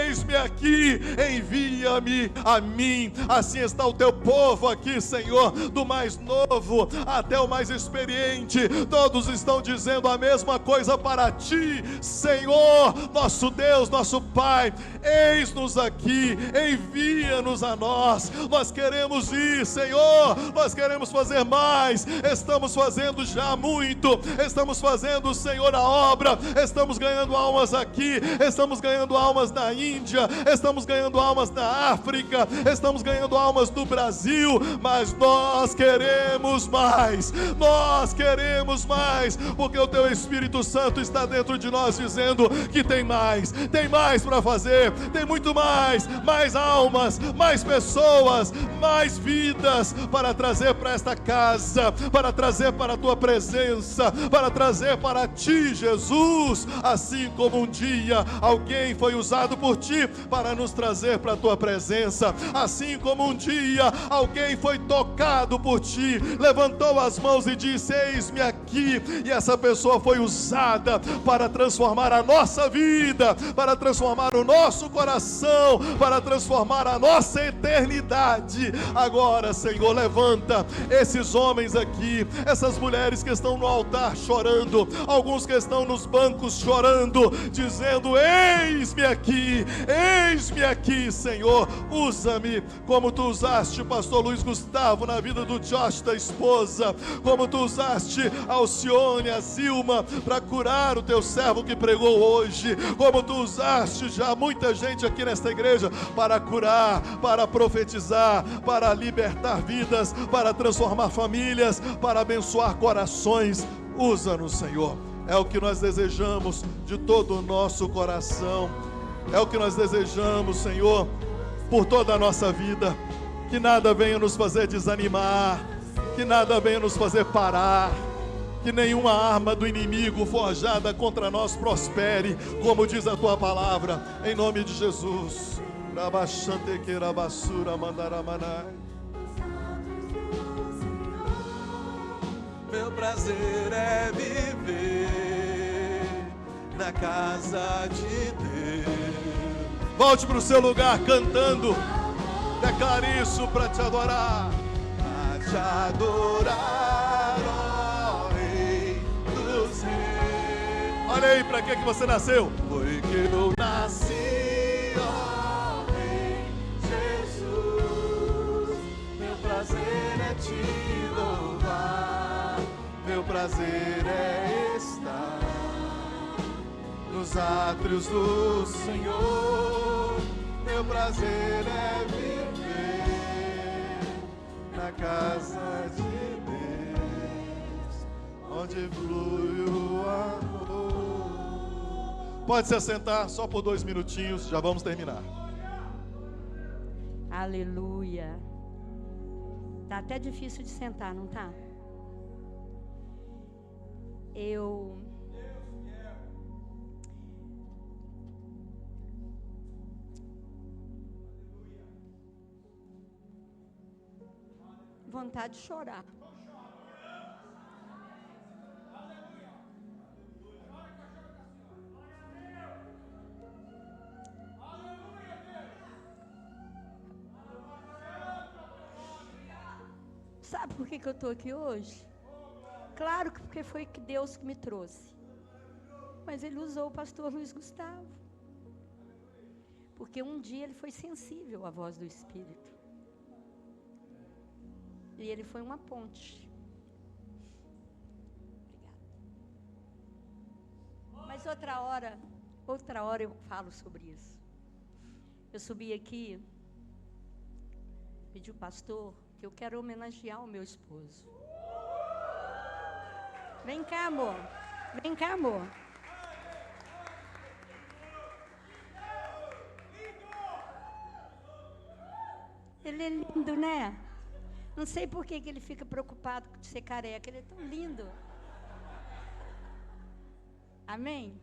eis-me aqui, envia-me a mim. Assim está o teu povo aqui, Senhor, do mais novo até o mais experiente. Todos estão dizendo a mesma coisa para Ti, Senhor, nosso Deus, nosso Pai. Eis-nos aqui, envia-nos a nós. Nós queremos ir, Senhor, nós queremos fazer mais. Estamos fazendo já muito, estamos fazendo, Senhor, a obra. Estamos ganhando almas aqui, estamos ganhando almas na Índia, estamos ganhando almas na África, estamos ganhando almas no Brasil, mas nós queremos mais, porque o Teu Espírito Santo está dentro de nós dizendo que tem mais para fazer, tem muito mais almas, mais pessoas, mais vidas para trazer para esta casa, para trazer para a Tua presença, para trazer para Ti, Jesus. Assim como um dia alguém foi usado por Ti para nos trazer para a Tua presença, assim como um dia alguém foi tocado por Ti, levantou as mãos e disse: eis-me aqui, e essa pessoa foi usada para transformar a nossa vida, para transformar o nosso coração, para transformar a nossa eternidade. Agora, Senhor, levanta esses homens aqui, essas mulheres que estão no altar chorando, alguns que estão nos bancos chorando, dizendo: eis-me aqui, Senhor, usa-me como Tu usaste o pastor Luiz Gustavo na vida do Josh, da esposa, como Tu usaste a Alcione, a Zilma, para curar o Teu servo que pregou hoje, como Tu usaste já muita gente aqui nesta igreja para curar, para profetizar, para libertar vidas, para transformar famílias, para abençoar corações. Usa-nos, Senhor. É o que nós desejamos de todo o nosso coração. É o que nós desejamos, Senhor, por toda a nossa vida. Que nada venha nos fazer desanimar, que nada venha nos fazer parar, que nenhuma arma do inimigo forjada contra nós prospere, como diz a Tua palavra, em nome de Jesus. Meu prazer é viver na casa de Deus. Volte para o seu lugar cantando. Declare isso para te adorar. Para te adorar, ó Rei dos Reis. Olha aí, para que você nasceu? Foi que eu nasci, ó Rei Jesus. Meu prazer é te louvar. Meu prazer é estar nos átrios do Senhor. Meu prazer é viver na casa de Deus, onde flui o amor. Pode se assentar só por 2 minutinhos, já vamos terminar. Aleluia. Tá até difícil de sentar, não tá? Vontade de chorar. Sabe por que eu estou aqui hoje? Claro que porque foi que Deus que me trouxe. Mas Ele usou o pastor Luiz Gustavo. Porque um dia ele foi sensível à voz do Espírito. E ele foi uma ponte. Obrigada. Mas outra hora eu falo sobre isso. Eu subi aqui, pedi ao pastor que eu quero homenagear o meu esposo. Vem cá, amor. Vem cá, amor. Ele é lindo, né? Não sei por que ele fica preocupado de ser careca. Ele é tão lindo. Amém?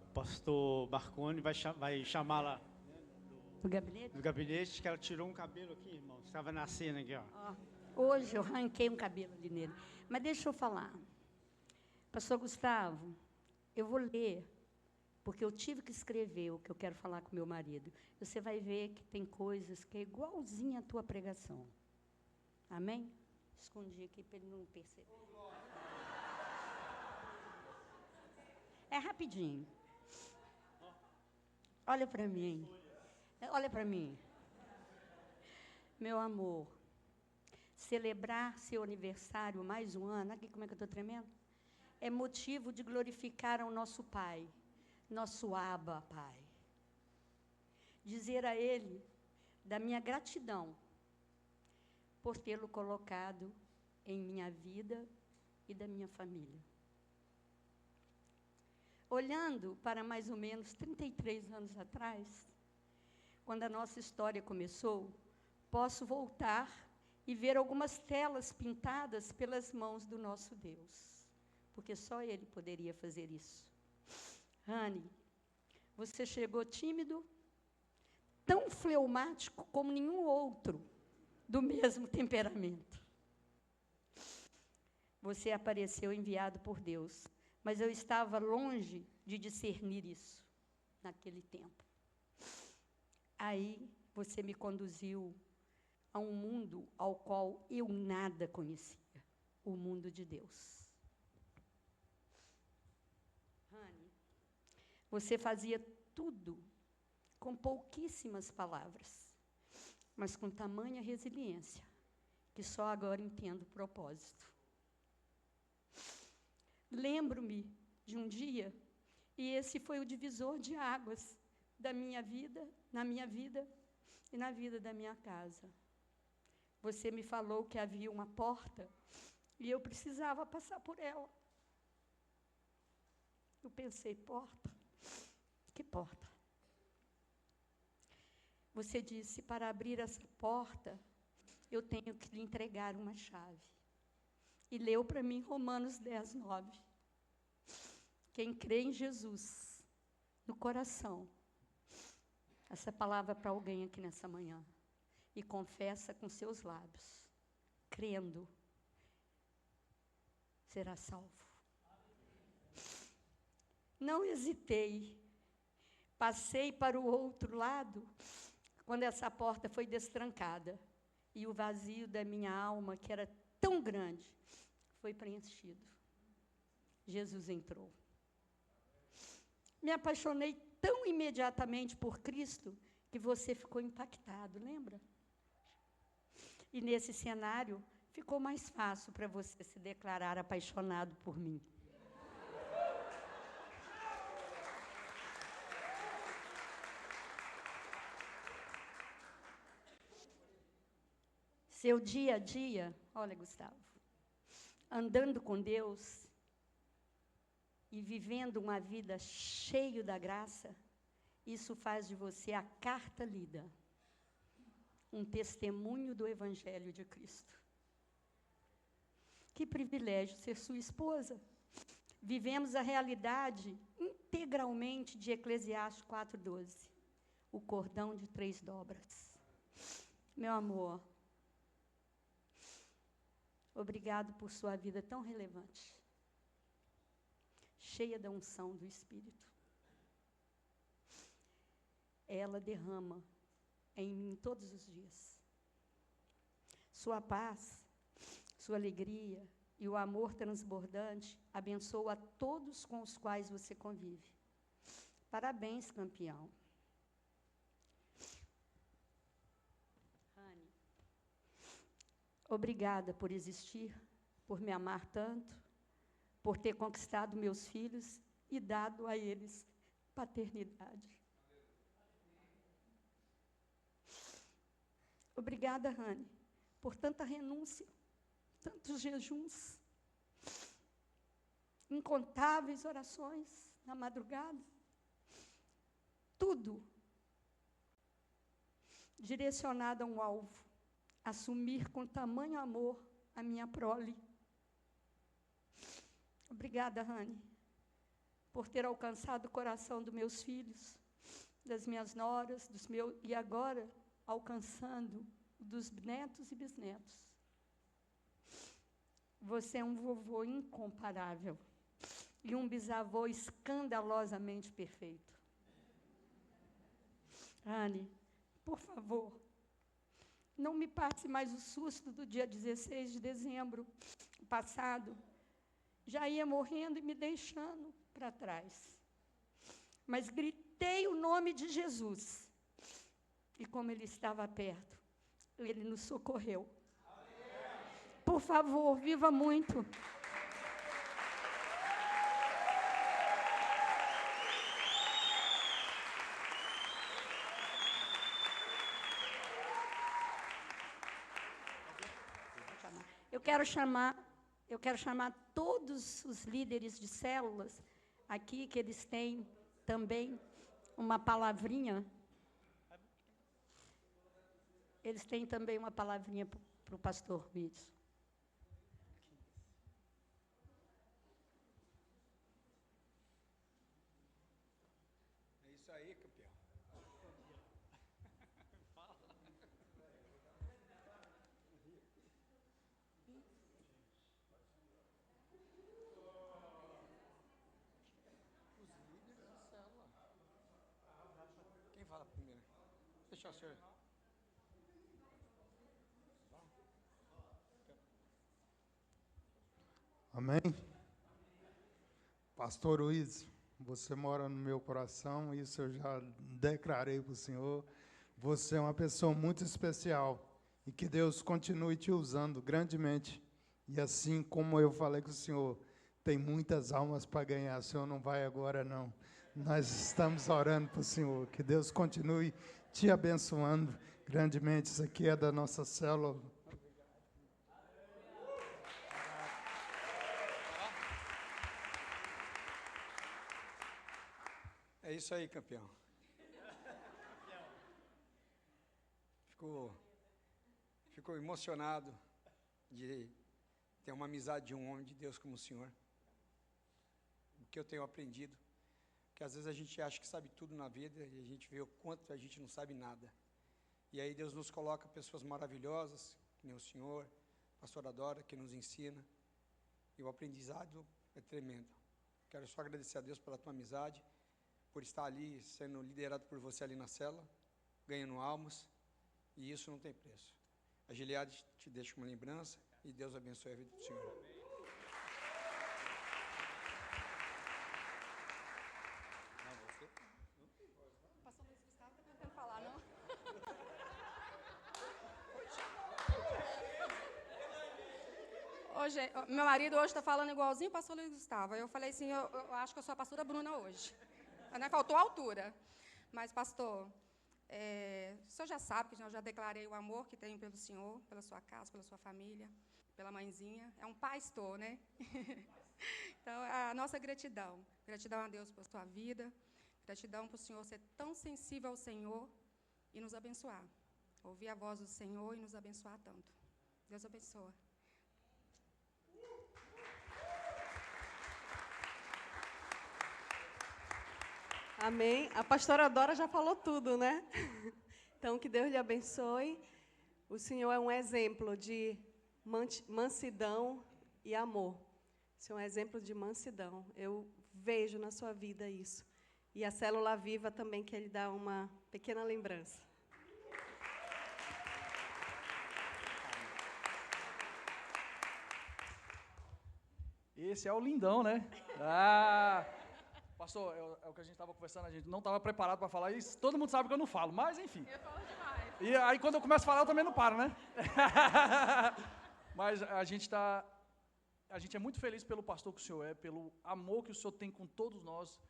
O pastor Marconi vai chamá-la No gabinete? no gabinete, que ela tirou um cabelo aqui, irmão. Estava nascendo aqui, ó. Hoje eu arranquei um cabelo ali nele. Mas deixa eu falar. Pastor Gustavo, eu vou ler, porque eu tive que escrever o que eu quero falar com meu marido. Você vai ver que tem coisas que é igualzinha à tua pregação. Amém? Escondi aqui para ele não perceber. É rapidinho. Olha para mim. Olha para mim. Meu amor, celebrar seu aniversário mais um ano, aqui como é que eu estou tremendo? É motivo de glorificar ao nosso Pai, nosso Abba, Pai. Dizer a Ele da minha gratidão por tê-lo colocado em minha vida e da minha família. Olhando para mais ou menos 33 anos atrás, quando a nossa história começou, posso voltar e ver algumas telas pintadas pelas mãos do nosso Deus, porque só Ele poderia fazer isso. Rani, você chegou tímido, tão fleumático como nenhum outro do mesmo temperamento. Você apareceu enviado por Deus, mas eu estava longe de discernir isso naquele tempo. Aí você me conduziu a um mundo ao qual eu nada conhecia, o mundo de Deus. Rani, você fazia tudo com pouquíssimas palavras, mas com tamanha resiliência, que só agora entendo o propósito. Lembro-me de um dia, e esse foi o divisor de águas da minha vida, na minha vida e na vida da minha casa. Você me falou que havia uma porta e eu precisava passar por ela. Eu pensei, porta? Que porta? Você disse, para abrir essa porta, eu tenho que lhe entregar uma chave. E leu para mim Romanos 10, 9. Quem crê em Jesus, no coração, essa palavra para alguém aqui nessa manhã, e confessa com seus lábios, crendo será salvo. Não hesitei. Passei para o outro lado quando essa porta foi destrancada. E o vazio da minha alma, que era tão grande, foi preenchido. Jesus entrou. Me apaixonei tão imediatamente por Cristo que você ficou impactado, lembra? E nesse cenário, ficou mais fácil para você se declarar apaixonado por mim. Seu dia a dia, olha, Gustavo, andando com Deus e vivendo uma vida cheia da graça, isso faz de você a carta lida, um testemunho do Evangelho de Cristo. Que privilégio ser sua esposa. Vivemos a realidade integralmente de Eclesiastes 4:12, o cordão de 3 dobras. Meu amor, obrigado por sua vida tão relevante, cheia da unção do Espírito. Ela derrama em mim todos os dias. Sua paz, sua alegria e o amor transbordante abençoa a todos com os quais você convive. Parabéns, campeão. Rani, obrigada por existir, por me amar tanto, por ter conquistado meus filhos e dado a eles paternidade. Obrigada, Rani, por tanta renúncia, tantos jejuns, incontáveis orações na madrugada, tudo direcionado a um alvo, assumir com tamanho amor a minha prole. Obrigada, Rani, por ter alcançado o coração dos meus filhos, das minhas noras, e agora alcançando dos netos e bisnetos. Você é um vovô incomparável e um bisavô escandalosamente perfeito. Rani, por favor, não me passe mais o susto do dia 16 de dezembro passado. Já ia morrendo e me deixando para trás. Mas gritei o nome de Jesus. E como ele estava perto, ele nos socorreu. Por favor, viva muito. Eu quero chamar todos os líderes de células aqui, que eles têm também uma palavrinha. Eles têm também uma palavrinha para o pastor Wilson. É isso aí, campeão. Fala. Quem fala primeiro? Deixa o senhor. Amém? Pastor Luiz, você mora no meu coração, isso eu já declarei para o Senhor. Você é uma pessoa muito especial e que Deus continue te usando grandemente. E assim como eu falei com o Senhor, tem muitas almas para ganhar, o Senhor não vai agora não. Nós estamos orando para o Senhor, que Deus continue te abençoando grandemente. Isso aqui é da nossa célula. É isso aí, campeão. Ficou emocionado de ter uma amizade de um homem de Deus como o senhor. O que eu tenho aprendido, que às vezes a gente acha que sabe tudo na vida e a gente vê o quanto a gente não sabe nada. E aí Deus nos coloca pessoas maravilhosas, que nem o senhor, pastora Dora, que nos ensina. e o aprendizado é tremendo. Quero só agradecer a Deus pela tua amizade, por estar ali, sendo liderado por você ali na cela, ganhando almas, e isso não tem preço. A Gileade te deixa uma lembrança, e Deus abençoe a vida do Senhor. Pastor Luiz Gustavo está tentando falar, não? Hoje, meu marido hoje está falando igualzinho o pastor Luiz Gustavo. Eu falei assim, eu acho que eu sou a pastora Bruna hoje. Né? Faltou altura. Mas, pastor, o senhor já sabe que eu já declarei o amor que tenho pelo senhor, pela sua casa, pela sua família, pela mãezinha. É um pastor, né? Então, a nossa gratidão. Gratidão a Deus por sua vida. Gratidão por o senhor ser tão sensível ao Senhor e nos abençoar. Ouvir a voz do Senhor e nos abençoar tanto. Deus abençoe. Amém. A pastora Dora já falou tudo, né? Então, que Deus lhe abençoe. O Senhor é um exemplo de mansidão e amor. O Senhor é um exemplo de mansidão. Eu vejo na sua vida isso. E a célula viva também, que Ele dá uma pequena lembrança. Esse é o lindão, né? Pastor, é o que a gente estava conversando, a gente não estava preparado para falar isso. Todo mundo sabe que eu não falo, mas enfim. Eu falo demais. E aí quando eu começo a falar, eu também não paro, né? Mas a gente é muito feliz pelo pastor que o senhor é, pelo amor que o senhor tem com todos nós.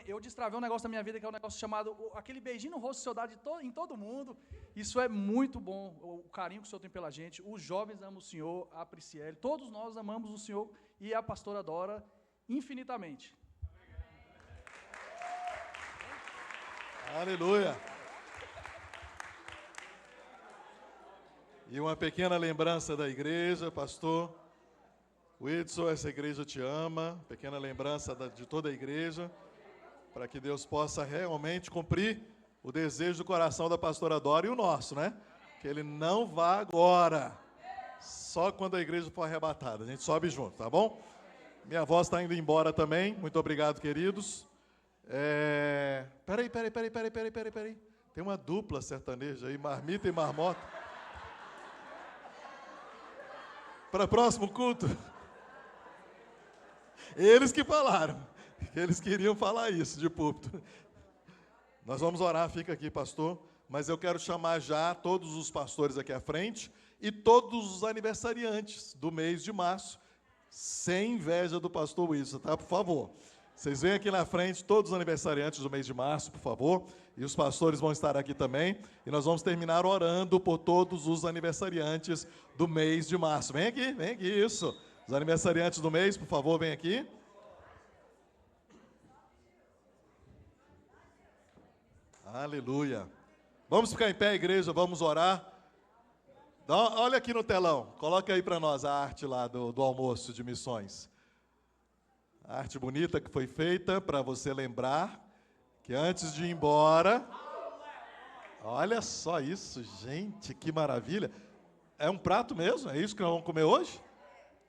Eu destravei um negócio da minha vida, que é um negócio chamado, aquele beijinho no rosto que o senhor dá em todo mundo. Isso é muito bom, o carinho que o senhor tem pela gente. Os jovens amam o senhor, a Prisciele, todos nós amamos o senhor e a pastora Dora infinitamente. Aleluia. E uma pequena lembrança da igreja, pastor Whitson, essa igreja te ama, pequena lembrança de toda a igreja, para que Deus possa realmente cumprir o desejo do coração da pastora Dora e o nosso, né? Que ele não vá agora, só quando a igreja for arrebatada, a gente sobe junto, tá bom? Minha voz está indo embora também, muito obrigado, queridos. Peraí. Tem uma dupla sertaneja aí, marmita e marmota. Para o próximo culto. Eles que falaram, que eles queriam falar isso de púlpito. Nós vamos orar, fica aqui, pastor. Mas eu quero chamar já todos os pastores aqui à frente e todos os aniversariantes do mês de março, sem inveja do pastor Wilson, tá? Por favor. Vocês vêm aqui na frente, todos os aniversariantes do mês de março, por favor, e os pastores vão estar aqui também, e nós vamos terminar orando por todos os aniversariantes do mês de março. Vem aqui, isso. Os aniversariantes do mês, por favor, vem aqui. Aleluia. Vamos ficar em pé, igreja, vamos orar. Olha aqui no telão, coloca aí para nós a arte lá do almoço de missões. A arte bonita que foi feita para você lembrar que antes de ir embora... Olha só isso, gente, que maravilha. É um prato mesmo? É isso que nós vamos comer hoje?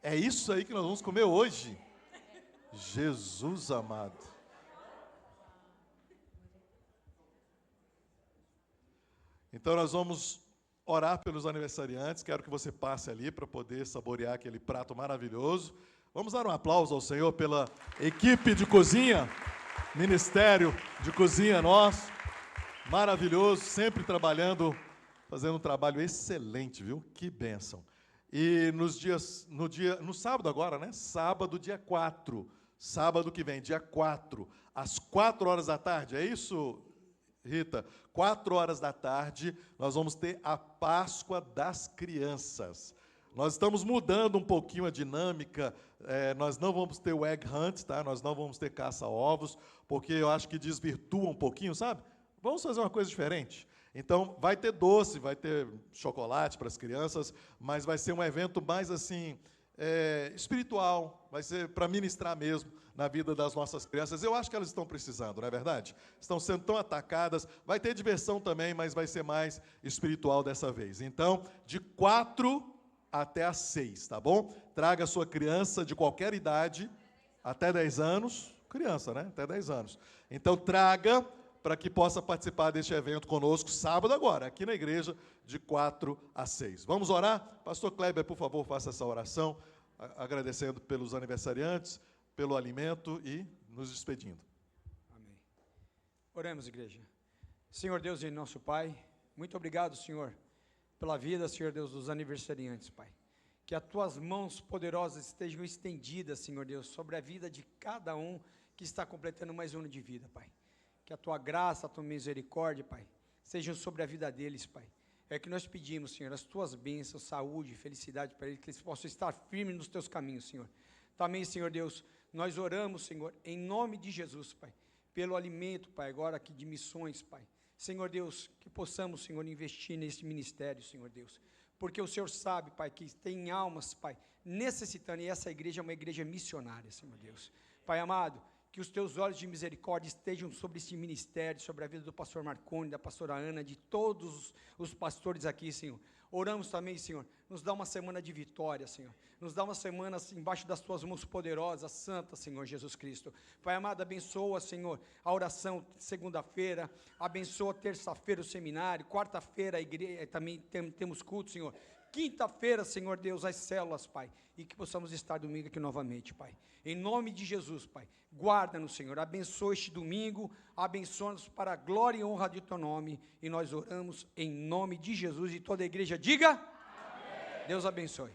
É isso aí que nós vamos comer hoje? Jesus amado. Então nós vamos orar pelos aniversariantes. Quero que você passe ali para poder saborear aquele prato maravilhoso. Vamos dar um aplauso ao Senhor pela equipe de cozinha, ministério de cozinha nosso, maravilhoso, sempre trabalhando, fazendo um trabalho excelente, viu? Que bênção. E no sábado agora, né? Sábado, dia 4, sábado que vem, dia 4, às 4 horas da tarde, é isso, Rita? 4 horas da tarde, nós vamos ter a Páscoa das Crianças. Nós estamos mudando um pouquinho a dinâmica, nós não vamos ter o egg hunt, tá? Nós não vamos ter caça a ovos, porque eu acho que desvirtua um pouquinho, sabe? Vamos fazer uma coisa diferente. Então, vai ter doce, vai ter chocolate para as crianças, mas vai ser um evento mais assim, espiritual, vai ser para ministrar mesmo na vida das nossas crianças. Eu acho que elas estão precisando, não é verdade? Estão sendo tão atacadas, vai ter diversão também, mas vai ser mais espiritual dessa vez. Então, de 4 até às 6, tá bom? Traga a sua criança de qualquer idade, até 10 anos, criança, né? Até 10 anos. Então, traga para que possa participar deste evento conosco, sábado agora, aqui na igreja, de 4 a 6. Vamos orar? Pastor Kleber, por favor, faça essa oração, agradecendo pelos aniversariantes, pelo alimento e nos despedindo. Amém. Oremos, igreja. Senhor Deus e nosso Pai, muito obrigado, Senhor, pela vida, Senhor Deus, dos aniversariantes, Pai. Que as Tuas mãos poderosas estejam estendidas, Senhor Deus, sobre a vida de cada um que está completando mais um ano de vida, Pai. Que a Tua graça, a Tua misericórdia, Pai, sejam sobre a vida deles, Pai. É que nós pedimos, Senhor, as Tuas bênçãos, saúde, felicidade para eles, que eles possam estar firmes nos Teus caminhos, Senhor. Também, Senhor Deus, nós oramos, Senhor, em nome de Jesus, Pai, pelo alimento, Pai, agora aqui de missões, Pai. Senhor Deus, que possamos, Senhor, investir nesse ministério, Senhor Deus. Porque o Senhor sabe, Pai, que tem almas, Pai, necessitando, e essa igreja é uma igreja missionária, Senhor Deus. Pai amado, que os Teus olhos de misericórdia estejam sobre esse ministério, sobre a vida do pastor Marconi, da pastora Ana, de todos os pastores aqui, Senhor. Oramos também, Senhor, nos dá uma semana de vitória, Senhor. Nos dá uma semana embaixo das Tuas mãos poderosas, santas, Senhor Jesus Cristo. Pai amado, abençoa, Senhor, a oração segunda-feira, abençoa terça-feira o seminário, quarta-feira a igreja, também temos culto, Senhor. Quinta-feira, Senhor Deus, as células, Pai, e que possamos estar domingo aqui novamente, Pai. Em nome de Jesus, Pai, guarda-nos, Senhor, abençoa este domingo, abençoa-nos para a glória e honra de Teu nome, e nós oramos em nome de Jesus, e toda a igreja diga, amém. Deus abençoe.